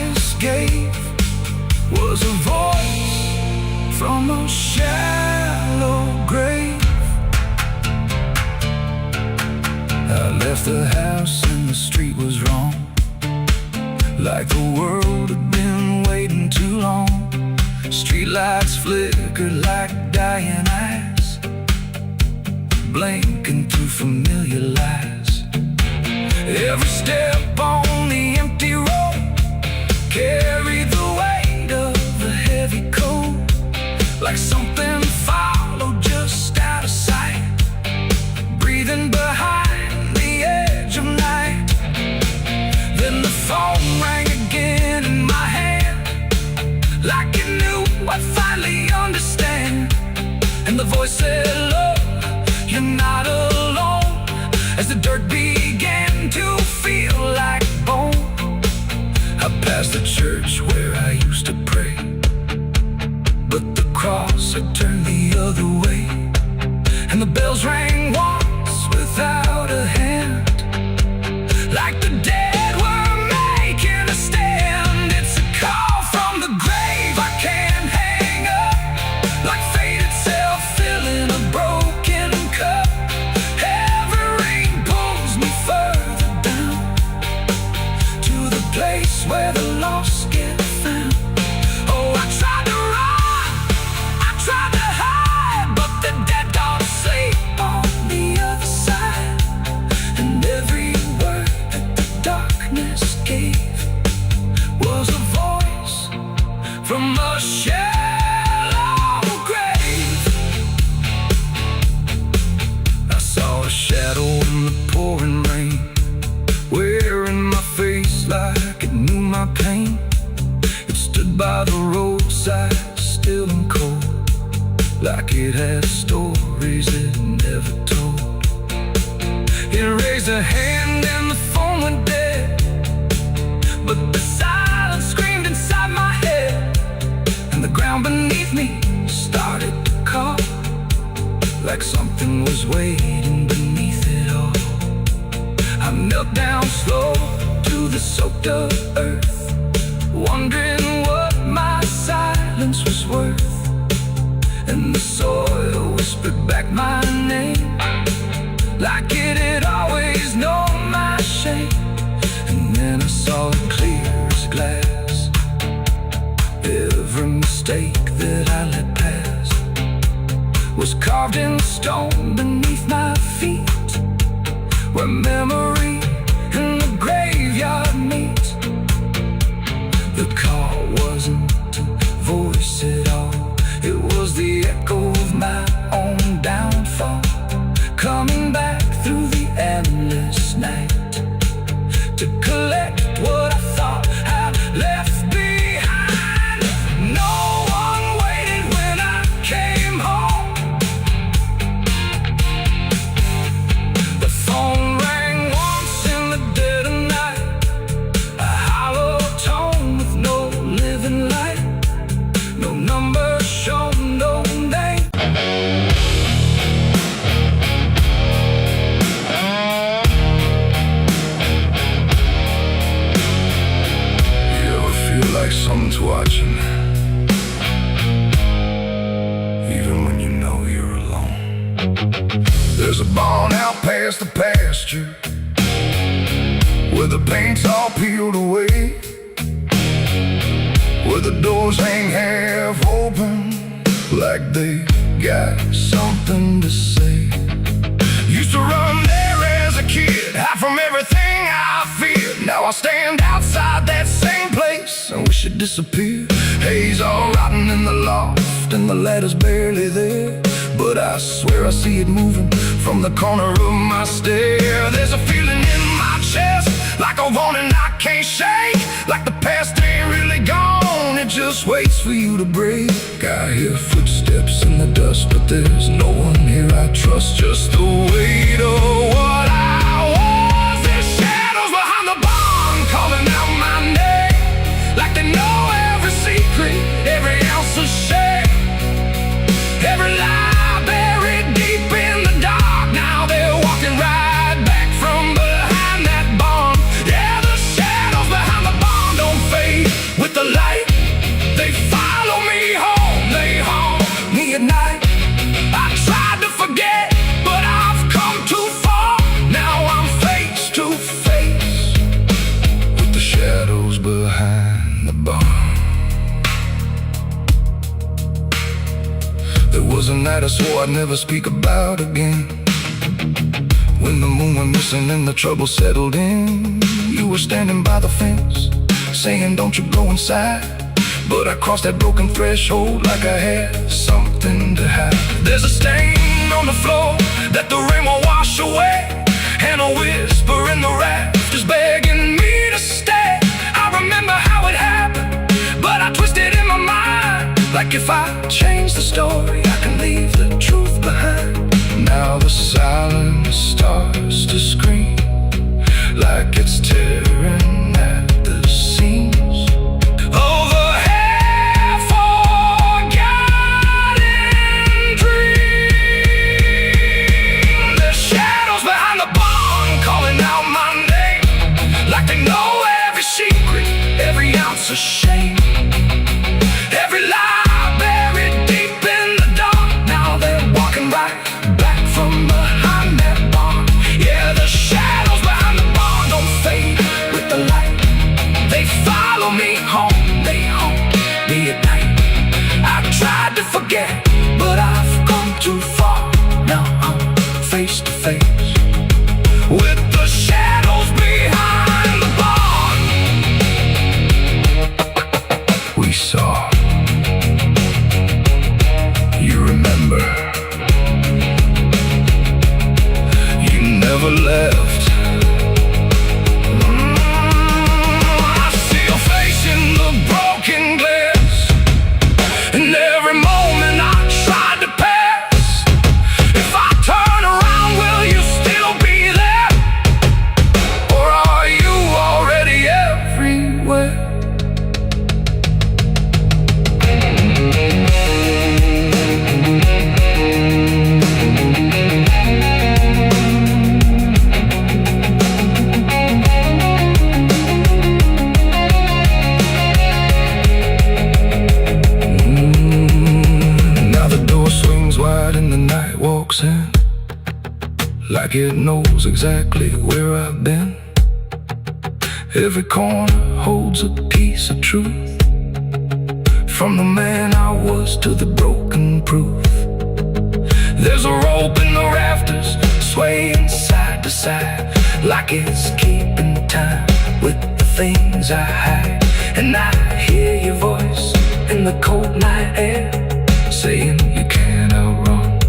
[SPEAKER 1] left the house and the street was wrong, like the world had been waiting too long. Streetlights flickered like dying eyes, blinking through familiar lies. Every step on the empty road carried the weight of a heavy coat, like something followed just out of sight, breathing behind the edge of night. Then the phone rang again in my hand, like it knew I'd finally understand. And the voice said, "Look, you're not alone," as the dirt began to feel like bone. I passed the church where I used to pray, but the cross had turned the other way. And the bells rang once without a hand, like the dead were making a stand. It's a call from the grave I can't hang up, like fate itself filling a broken cup. Every ring pulls me further down, to the place where the lost get found. Oh, I tried to run, I tried to hide, but the dead don't sleep on the other side. And every word that the darkness gave was a voice from a shallow grave. I saw a shadow in the pouring rain, wearing my face like it knew my pain. It stood by the roadside, still and cold, like it had stories it never told. It raised a hand and the phone went dead, but the silence screamed inside my head. And the ground beneath me started to call, like something was waiting beneath it all. I knelt down slow to the soaked up earth, wondering what my silence was worth. And the soil whispered back my name, like it had always known my shame. And then I saw it clear as glass, every mistake that I let pass was carved in stone beneath my feet, where memory and the graveyard meet. The call wasn't a voice at all, it was the echo of my own downfall, coming back through the endless night to collect what I thought I'd left behind. No one waited when I came home. The phone rang once in the dead of night, a hollow tone with no living light, no number shown, no name. Like someone's watching, even when you know you're alone. There's a barn out past the pasture, where the paint's all peeled away, where the doors hang half open, like they got something to say. Used to run there as a kid, hide from everything I feared. Now I stand outside that same place and wish it disappeared. Haze all rotten in the loft and the ladder's barely there, but I swear I see it moving from the corner of my stair. There's a feeling in my chest, like a warning I can't shake, like the past ain't really gone, it just waits for you to break. I hear footsteps in the dust, but there's no one here I trust. Just the weight of what I was. There's shadows behind the barn calling out my name, like they know every secret, every ounce of shame, every lie buried deep in the dark. Now they're walking right back from behind that barn. Yeah, the shadows behind the barn don't fade with the light. They follow me home, they haunt me at night. I tried to forget, but I've swore I'd never speak about again. When the moon went missing and the trouble settled in, you were standing by the fence, saying don't you go inside. But I crossed that broken threshold like I had something to hide. There's a stain on the floor that the rain won't wash away, and a whisper in the rafters begging me to stay. I remember how it happened, but I twisted in my mind, like if I change the story, I can leave the truth behind. Now the silence starts to scream, like it's tearing at the seams. Over half-forgotten dreams. There's shadows behind the barn calling out my name, like they know every secret, every ounce of shame, every lie buried deep in the dark. Now they're walking right back from behind that barn. Yeah, the shadows behind the barn don't fade with the light. They follow me home, they haunt me at night. I tried to forget, but I've come too far. Now I'm face to face with the shadows behind the barn. We saw. You remember. You never left. I see your face in the broken glass, and every moment I tried to pass. If I turn around, will you still be there? Or are you already everywhere? Now the door swings wide and the night walks in, like it knows exactly where I've been. Every corner holds a piece of truth, from the man I was to the broken proof. There's a rope in the rafters, swaying side to side, like it's keeping time with the things I hide. And I hear your voice in the cold night air, saying you can't outrun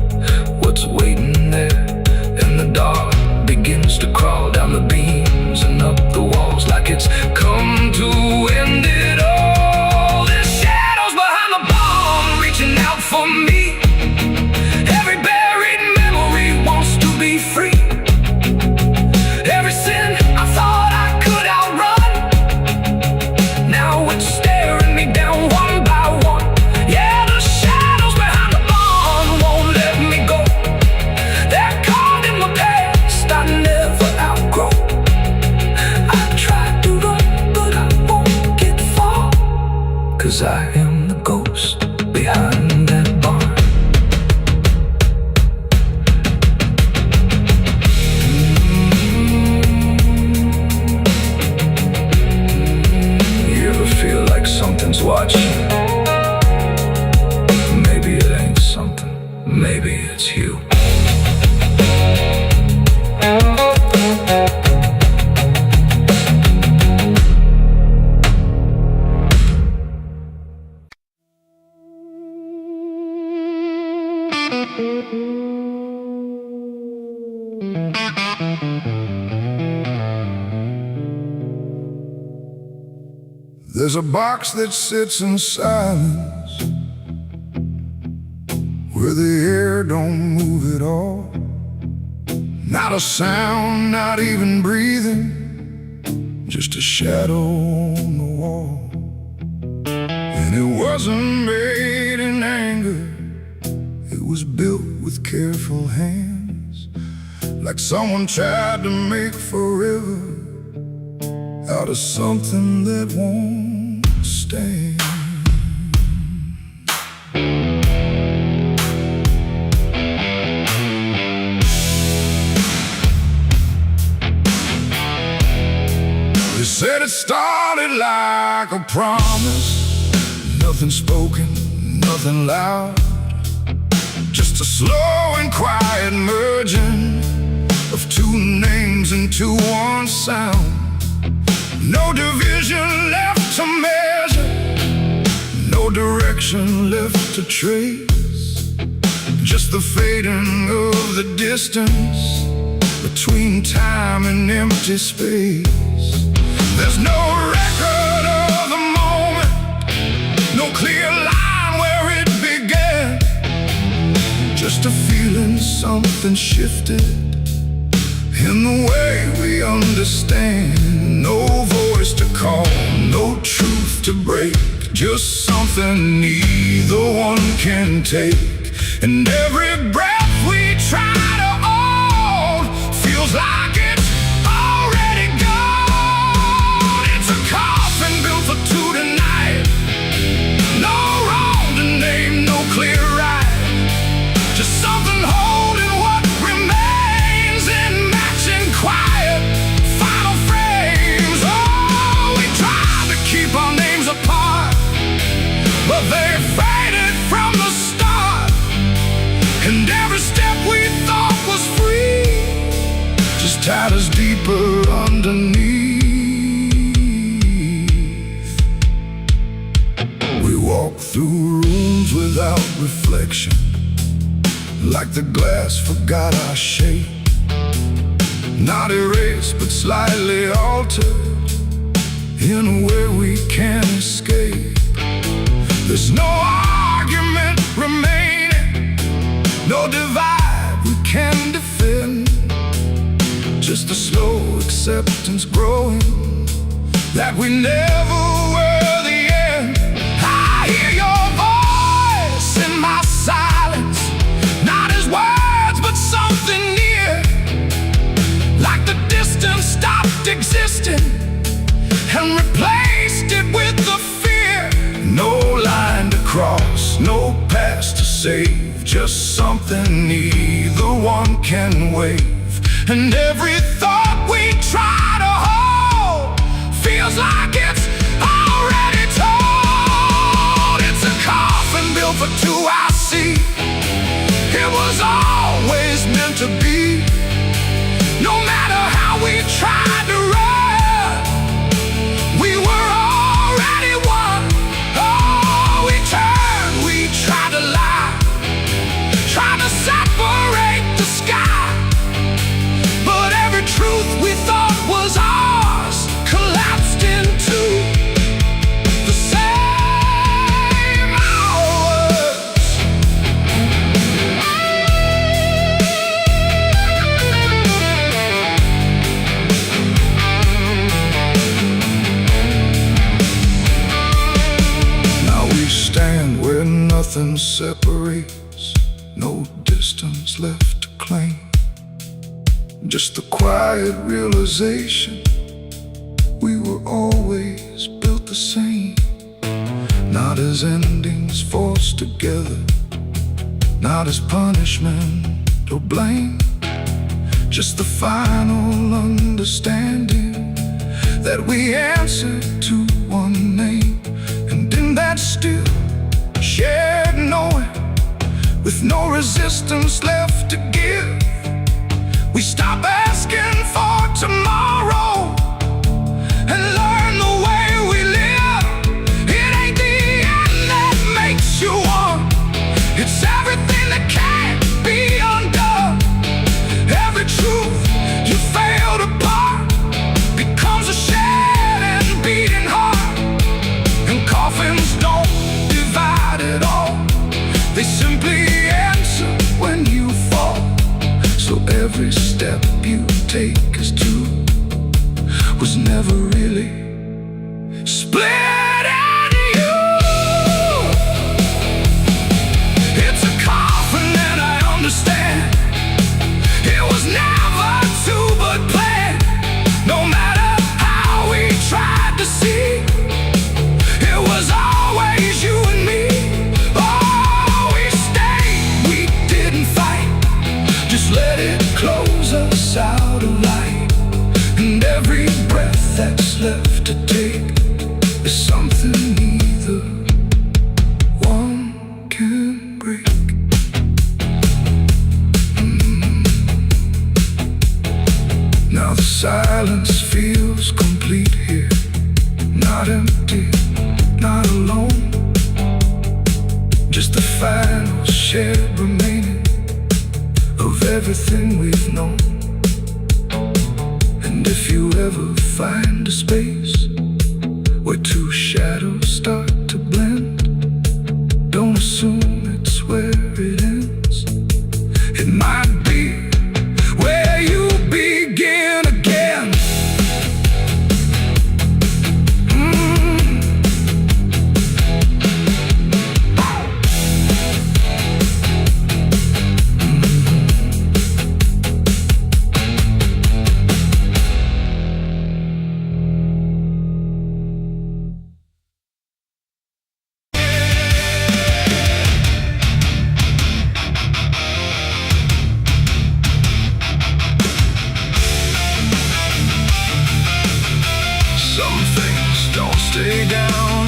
[SPEAKER 1] what's waiting there. And the dark begins to crawl down the beams and up the walls, like it's come to end it all. There's shadows behind the barn reaching out for me. Every buried memory wants to be free. Every sin I thought I could outrun, now it's staring me down one by one. Yeah, the shadows behind the barn won't let me go. They're caught in the past I never outgrow. I tried to run, but I won't get far, 'cause I am the ghost behind that barn. You ever feel like something's watching? Maybe it ain't something, maybe it's you. There's a box that sits in silence, where the air don't move at all. Not a sound, not even breathing, just a shadow on the wall. And it wasn't made in anger, it was built with careful hands, like someone tried to make forever out of something that won't stand. They said it started like a promise, nothing spoken, nothing loud, just a slow and quiet merging of two names into one sound. No division left to measure, no direction left to trace, just the fading of the distance between time and empty space. There's no record of the moment, no clear line where it began, just a feeling something shifted in the way we understand. No voice to call, no truth to break, just something neither one can take. And every breath we try to hold feels like it's already gone. It's a coffin built for two tonight, no wrong to name, no clear right, just something holding what remains in matching quiet final frames. Oh, we tried to keep our names apart, but they faded from the start. And every step we thought was free just tied us deeper underneath. We walk through rooms without reflection, like the glass forgot our shape, not erased but slightly altered in a way we can't escape. There's no argument remaining, no divide we can defend, just a slow acceptance growing that we never were the end. I hear your voice in my silence, not as words but something near, like the distance stopped existing and replaced it with the fear. No line to cross, no past to save, just something neither one can wave. And every thought we try to hold feels like it's already told. It's a coffin built for two, I see. It was always meant to be. No matter how we tried to run, we were already one. Oh, we turned, we tried to lie, tried to separate the sky, but every truth we thought was ours collapsed into the same hours. Now we stand where nothing separates, no distance left to claim, just the quiet realization we were always built the same. Not as endings forced together, not as punishment or blame, just the final understanding that we answer to one name. And in that still shared knowing, with no resistance left to give, we stop asking for tomorrow and learn the way we live. It ain't the end that makes you one, it's everything that can't be undone. Every truth you failed apart becomes a shed and beating heart. And coffins don't divide at all, they simply answer when you fall. So every step you take as two was never really split into you. It's a coffin and I understand, it was never two but planned. No matter how we tried to see, it was always you and me. Oh, we stayed, we didn't fight, just let it close us out of light. And every breath that's left to take is something silence feels complete here. Not empty, not alone. Just the final shared remaining of everything we've known. And if you ever find a space where two shadows start to blend, don't assume it's where it ends. It might be where you begin again. Some things don't stay down.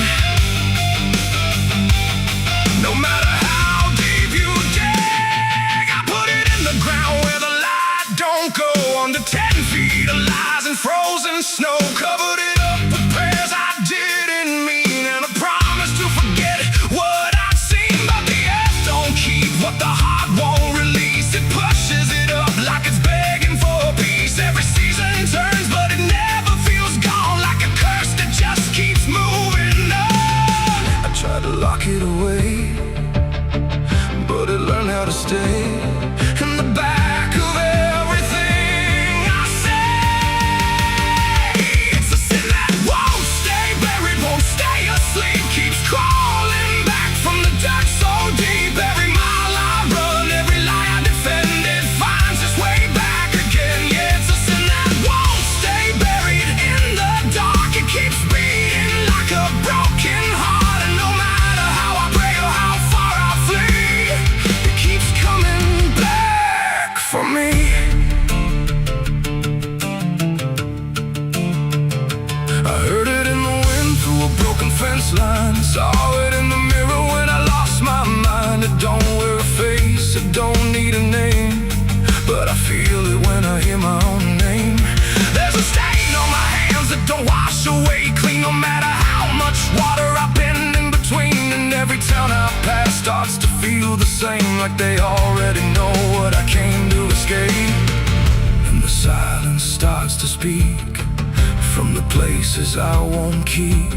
[SPEAKER 1] No matter how deep you dig, I put it in the ground where the light don't go. Under 10 feet of lies and frozen snow. Covered it up with prayers I didn't mean, and a promise to forget what I'd seen. But the earth don't keep what the heart won't release. It pushes it up like it's begging for peace. Every season turns, but it never feels gone. Like a curse that just keeps moving on. I tried to lock it away, but it learned how to stay in the back of everything I say. It's a sin that won't stay buried, won't stay asleep. Keeps crawling back from the dark so deep. Every mile I run, every lie I defend, it finds its way back again. Yeah, it's a sin that won't stay buried in the dark. It keeps beating like a broken heart, and no matter how I pray or how far I flee, it keeps coming back for me. I heard it in the wind through a broken fence line. Saw it in the mirror when I lost my mind. It don't wear a face, it don't need a name, but I feel it when I hear my own name. There's a stain on my hands that don't wash away clean, no matter how much water I've been in between. And every town I pass starts to feel the same, like they already know what I came to escape. And the silence starts to speak from the places I won't keep,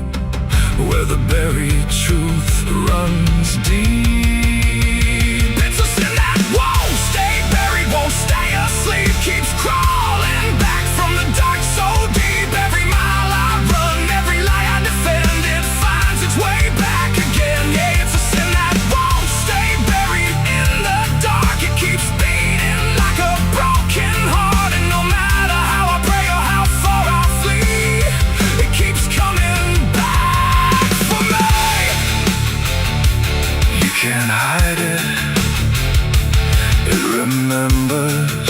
[SPEAKER 1] where the buried truth runs deep. It's a sin that won't stay buried, won't stay asleep. Keeps crawling back from the dark so deep. Every mile I run, every lie I defend, it finds its way back again. Yeah, it's a sin that won't stay buried in the dark. It keeps beating like a broken heart, and no matter how I pray or how far I flee, it keeps coming back for me. You can't hide it, it remembers.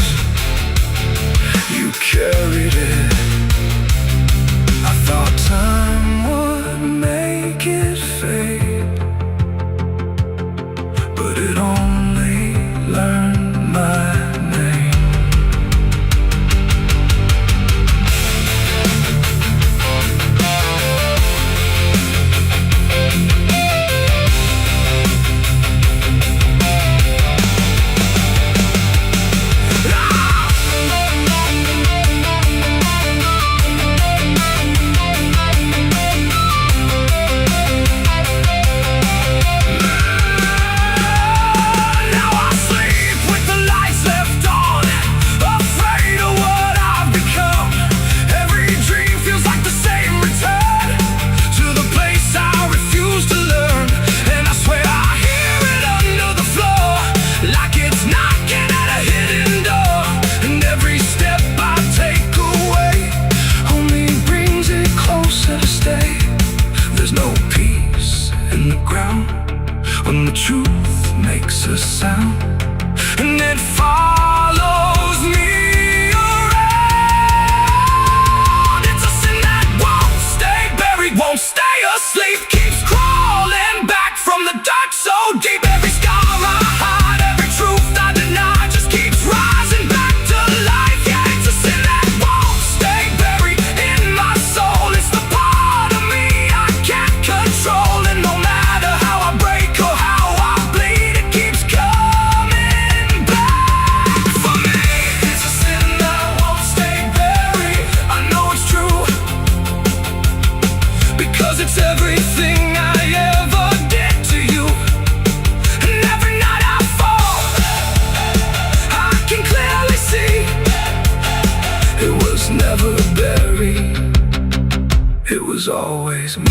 [SPEAKER 1] was always me.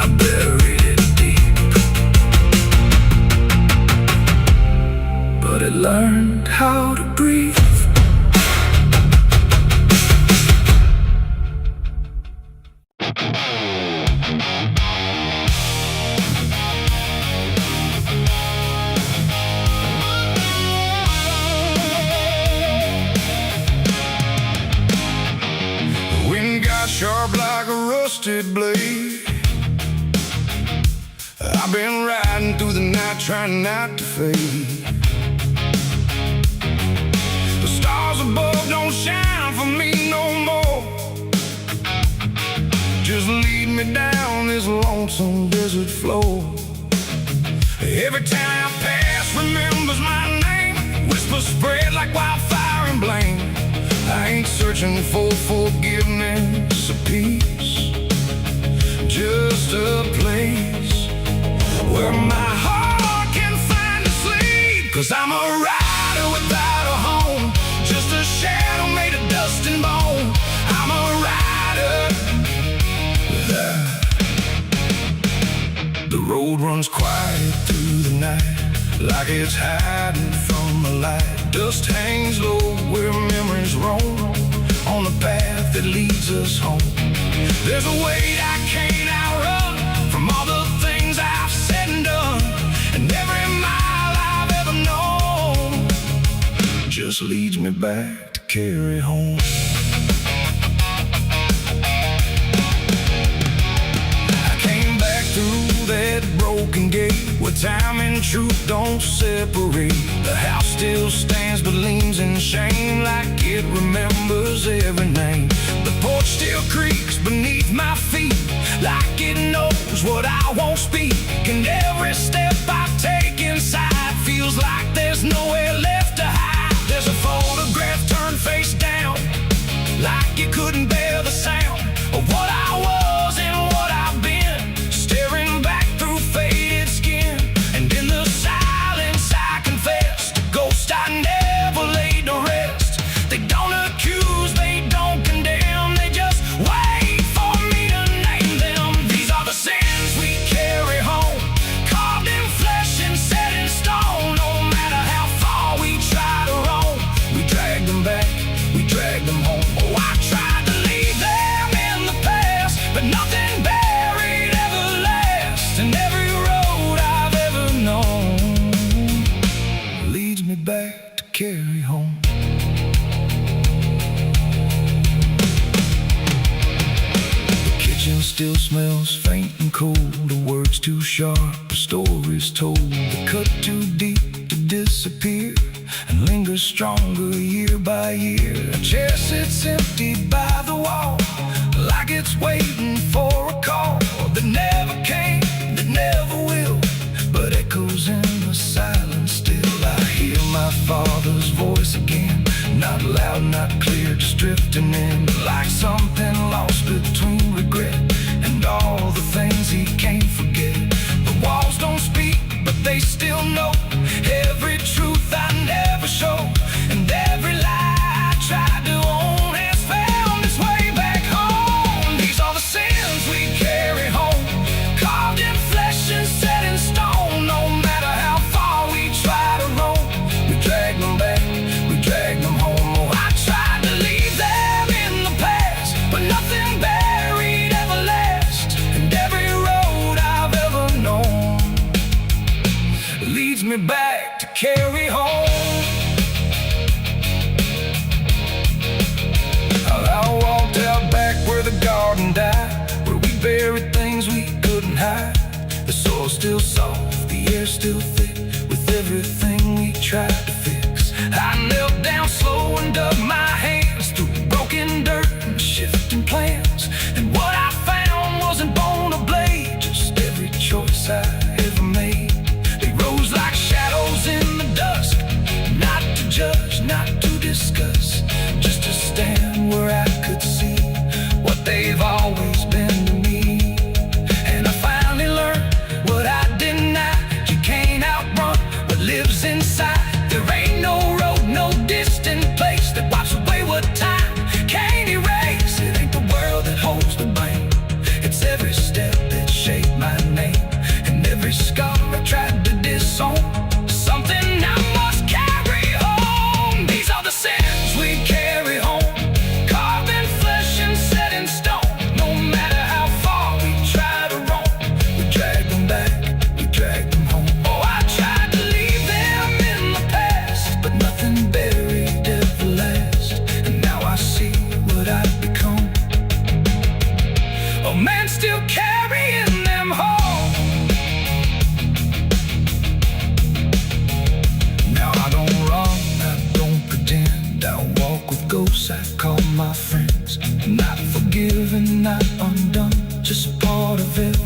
[SPEAKER 1] I buried it deep, but it learned how to breathe. Sharp like a rusted blade, I've been riding through the night trying not to fade. The stars above don't shine for me no more. Just lead me down this lonesome desert floor. Every town I pass remembers my name. Whispers spread like wildfire and blame. I ain't searching for forgiveness or peace, just a place where my heart can find a sleep. 'Cause I'm a rider without a home, just a shadow made of dust and bone. I'm a rider. The road runs quiet through the night, like it's hiding from the light. Dust hangs low where memories roam, on the path that leads us home. There's a weight I can't outrun, from all the things I've said and done. And every mile I've ever known just leads me back to carry home. I came back through that broken gate, where time and truth don't separate. The house still stands but leans in shame, like it remembers every name. The porch still creaks beneath my feet, like it knows what I won't speak. And every step I take inside feels like there's nowhere left to hide. There's a photograph turned face down, like it couldn't bear the sound of what I was and what I've been, staring back through faded skin. And in the silence I confess, ghosts I never laid to rest. They don't accuse, they don't condemn, they just wait for me to name them. These are the sins we carry home, carved in flesh and set in stone. No matter how far we try to roam, we drag them back, we drag them home. Oh, I tried to leave them in the past, but nothing buried ever lasts. And every road I've ever known leads me back to carry home. The kitchen still smells faint and cold, the words too sharp, the stories told. The cut too deep to disappear, and lingers stronger year by year. A chair sits empty by the wall, like it's waiting for a call that never came, that never will, but echoes in the silence still. I hear my father's voice again, not loud, not clear, just drifting in, like something lost between regret and all the things he can't forget. The walls don't speak, but they still know every truth I never showed, and every lie I tried to own has found its way back home. These are the sins we carry home, carved in flesh and set in stone. No matter how far we try to roam, we drag them back, we drag them home. Oh, I tried to leave them in the past, but nothing buried ever lasts. And every road I've ever known leads me back to carry home. I walked out back where the garden died, where we buried things we couldn't hide. The soil's still soft, the air's still thick, with everything we tried to fix. I knelt down slow and dug my hands through broken dirt and shifting plans. And what I found wasn't bone or blade, just every choice I ever made. They rose like shadows in the dusk, not to judge, not to discuss, just to stand where I could see what they've always been to me. And I finally learned what I denied: you can't outrun what lives inside. There ain't no road, no distant place that wipes away what time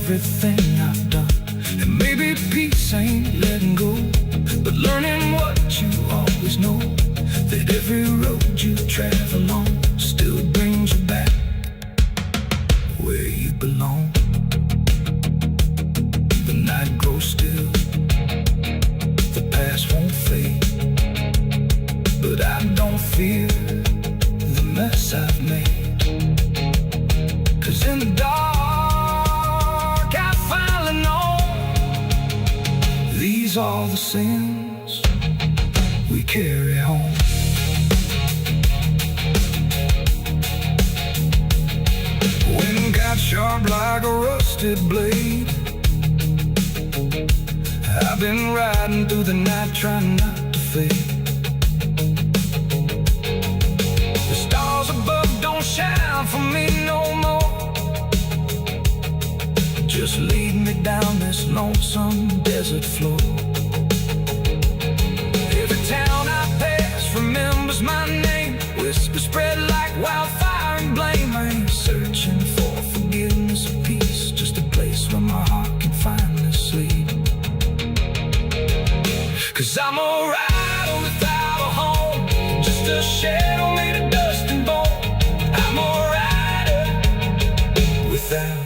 [SPEAKER 1] everything I've done. And maybe peace ain't letting go, but learning what you always know, that every road you travel on still brings you back where you belong. The night grows still, the past won't fade, but I don't fear the mess I've made. 'Cause in the dark I finally know these are the sins we carry home. Wind got sharp like a rusted blade. I've been riding through the night trying not to fade. The stars above don't shine for me no more. Just lead me down this lonesome desert floor. Every town I pass remembers my name. Whispers spread like wildfire and blame. I ain't searching for forgiveness or peace, just a place where my heart can finally sleep. 'Cause I'm a rider without a home, just a shadow made of dust and bone. I'm a rider without.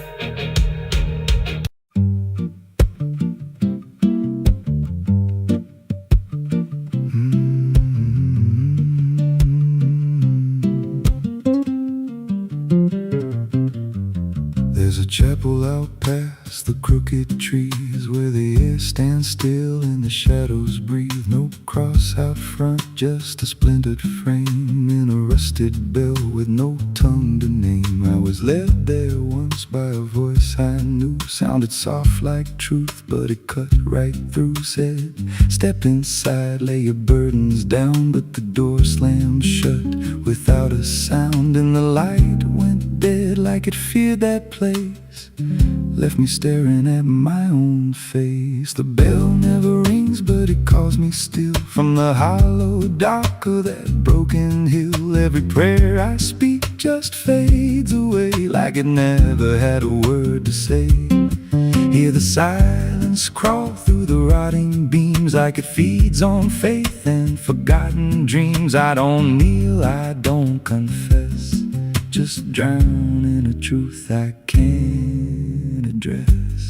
[SPEAKER 1] There's a chapel out past the crooked trees, where the air stands still and the shadows breathe. No cross out front, just a splintered frame in a rusted bell with no tongue to name. I was led there once by a voice I knew, sounded soft like truth, but it cut right through. Said, step inside, lay your burdens down, but the door slammed shut without a sound, and the light went dead like it feared that place, left me staring at my own face. The bell never rings, but it calls me still from the hollow dark of that broken hill. Every prayer I speak just fades away like it never had a word to say. Hear the silence crawl through the rotting beams like it feeds on faith and forgotten dreams. I don't kneel, I don't confess, just drown in a truth I can't address.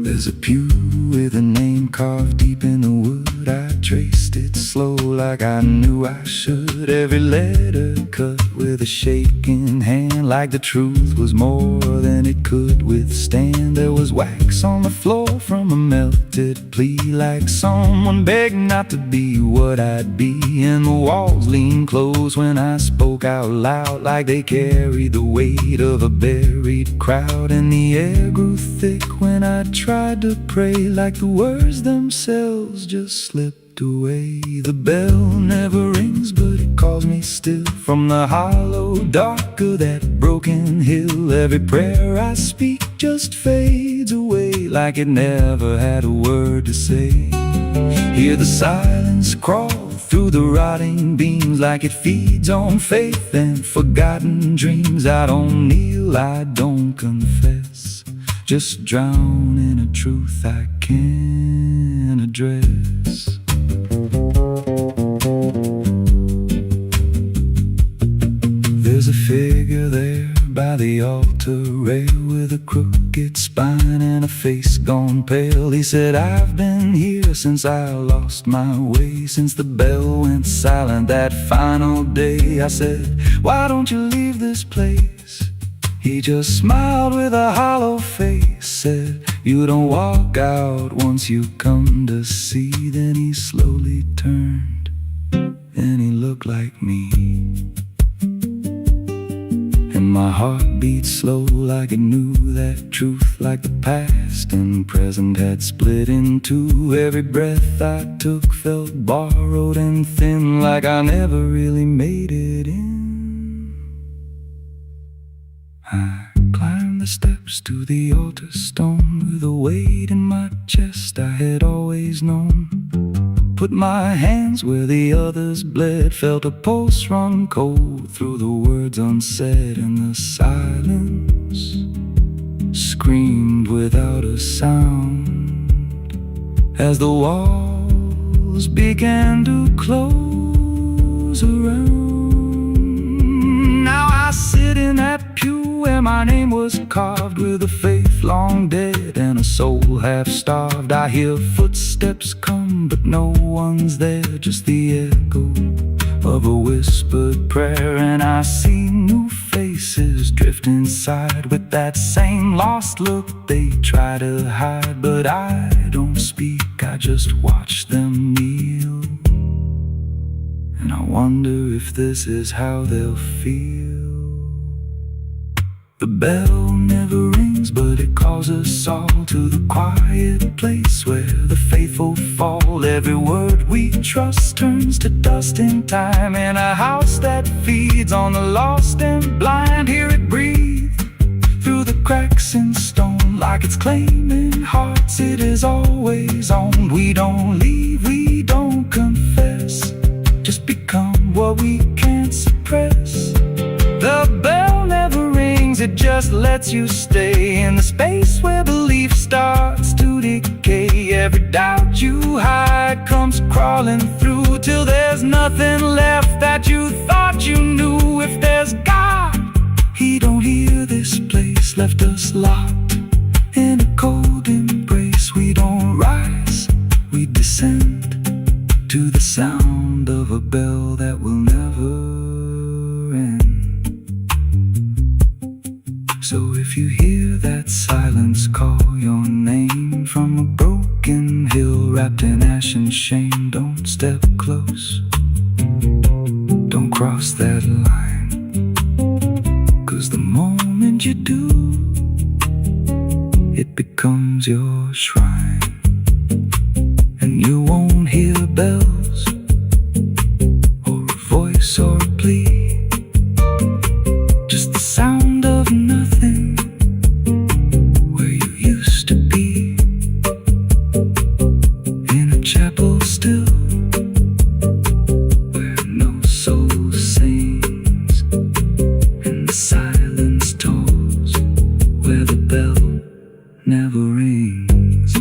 [SPEAKER 1] There's a pew with a name carved deep in the wood. I traced it slow like I knew I should. Every letter cut with a shaking hand, like the truth was more than it could withstand. There was wax on the floor from a melted plea, like someone begged not to be what I'd be. And the walls leaned close when I spoke out loud, like they carried the weight of a buried crowd. And the air grew thick when I tried to pray, like the words themselves just slipped away. The bell never rings, but it calls me still from the hollow dark of that broken hill. Every prayer I speak just fades away like it never had a word to say. Hear the silence crawl through the rotting beams like it feeds on faith and forgotten dreams. I don't kneel, I don't confess, just drown in a truth I can't address. There's a figure there by the altar rail with a crooked spine and a face gone pale. He said, I've been here since I lost my way, since the bell went silent that final day. I said, why don't you leave this place? He just smiled with a hollow face, said, you don't walk out once you come to see. Then he slowly turned and he looked like me. And my heart beat slow like it knew that truth, like the past and present had split in two. Every breath I took felt borrowed and thin, like I never really made it in. I climbed the steps to the altar stone with a weight in my chest I had always known. Put my hands where the others bled, felt a pulse run cold through the words unsaid, and the silence screamed without a sound as the walls began to close around. Now I sit in that pew where my name was carved, with a faith long dead and a soul half starved. I hear footsteps come, but no one's there, just the echo of a whispered prayer. And I see new faces drift inside with that same lost look they try to hide. But I don't speak, I just watch them kneel, and I wonder if this is how they'll feel. The bell never rings, but it calls us all to the quiet place where the faithful fall. Every word we trust turns to dust in time, in a house that feeds on the lost and blind. Hear it breathe through the cracks in stone, like it's claiming hearts it is always on. We don't leave, we don't confess, just become what we can't suppress. The bell never rings, it just lets you stay in the space where belief starts to decay. Every doubt you hide comes crawling through, till there's nothing left that you thought you knew. If there's God, He don't hear this place, left us locked in a cold embrace. We don't rise, we descend to the sound of a bell that will never end. So if you hear that silence call your name from a broken hill wrapped in ash and shame, don't step close, don't cross that line, 'cause the moment you do, it becomes your shrine. And you won't hear bells or a voice or a plea, just the sound of nothing where you used to be, in a chapel still where no soul sings, and the silence tolls where the bell never rings.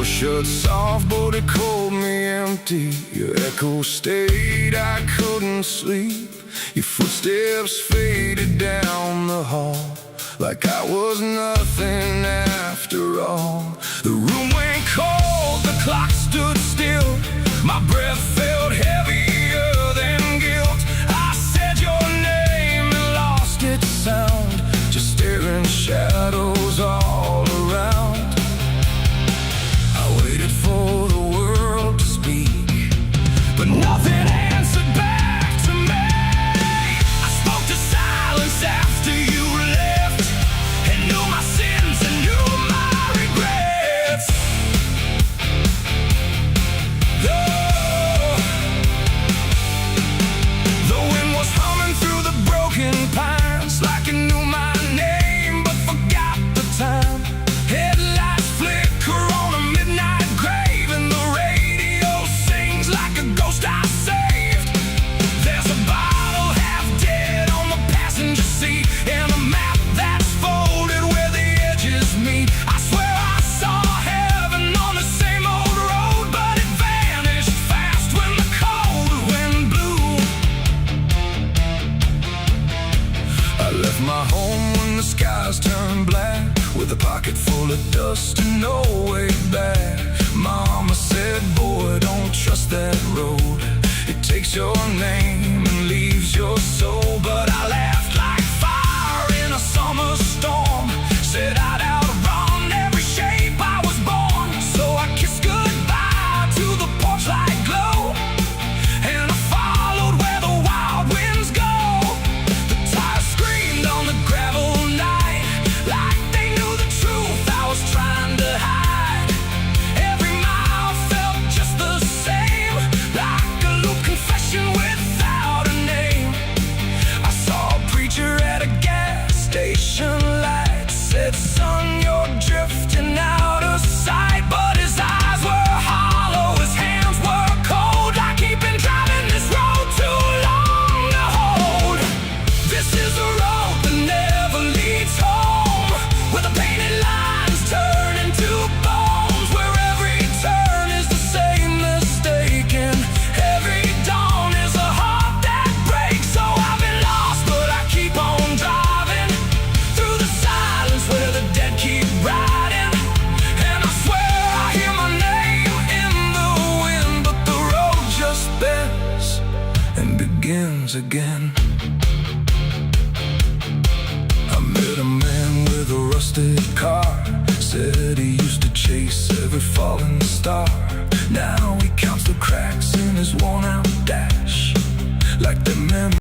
[SPEAKER 1] Shut soft, but it called me empty. Your echo stayed, I couldn't sleep. Your footsteps faded down the hall, like I was nothing after all. The room went cold, the clock stood still. My breath felt heavier than guilt. I said your name and lost its sound, just staring shadows all around. Waited for the world to speak, but nothing answered back to me. I spoke to silence after you left, and knew my sins and knew my regrets. The wind was humming through the broken pines, like it knew my name but forgot the time. Headlights flicker on a midnight grave, and the radio sings like a ghost I saved. There's a bottle half dead on the passenger seat, and a map that's folded where the edges meet. I swear I saw heaven on the same old road, but it vanished fast when the cold wind blew. I left my home when the skies turned black, with a pocket full of dust and no way back. Mama said, boy, don't trust that road. It takes your name and leaves your soul. But I laughed like fire in a summer storm, said I'd outrun every shape I was born. So I kissed goodbye to the porch light glow, and I followed where the wild winds go. The tires screamed on the gravel begins again. I met a man with a rusted car, said he used to chase every falling star. Now he counts the cracks in his worn out dash, like the memory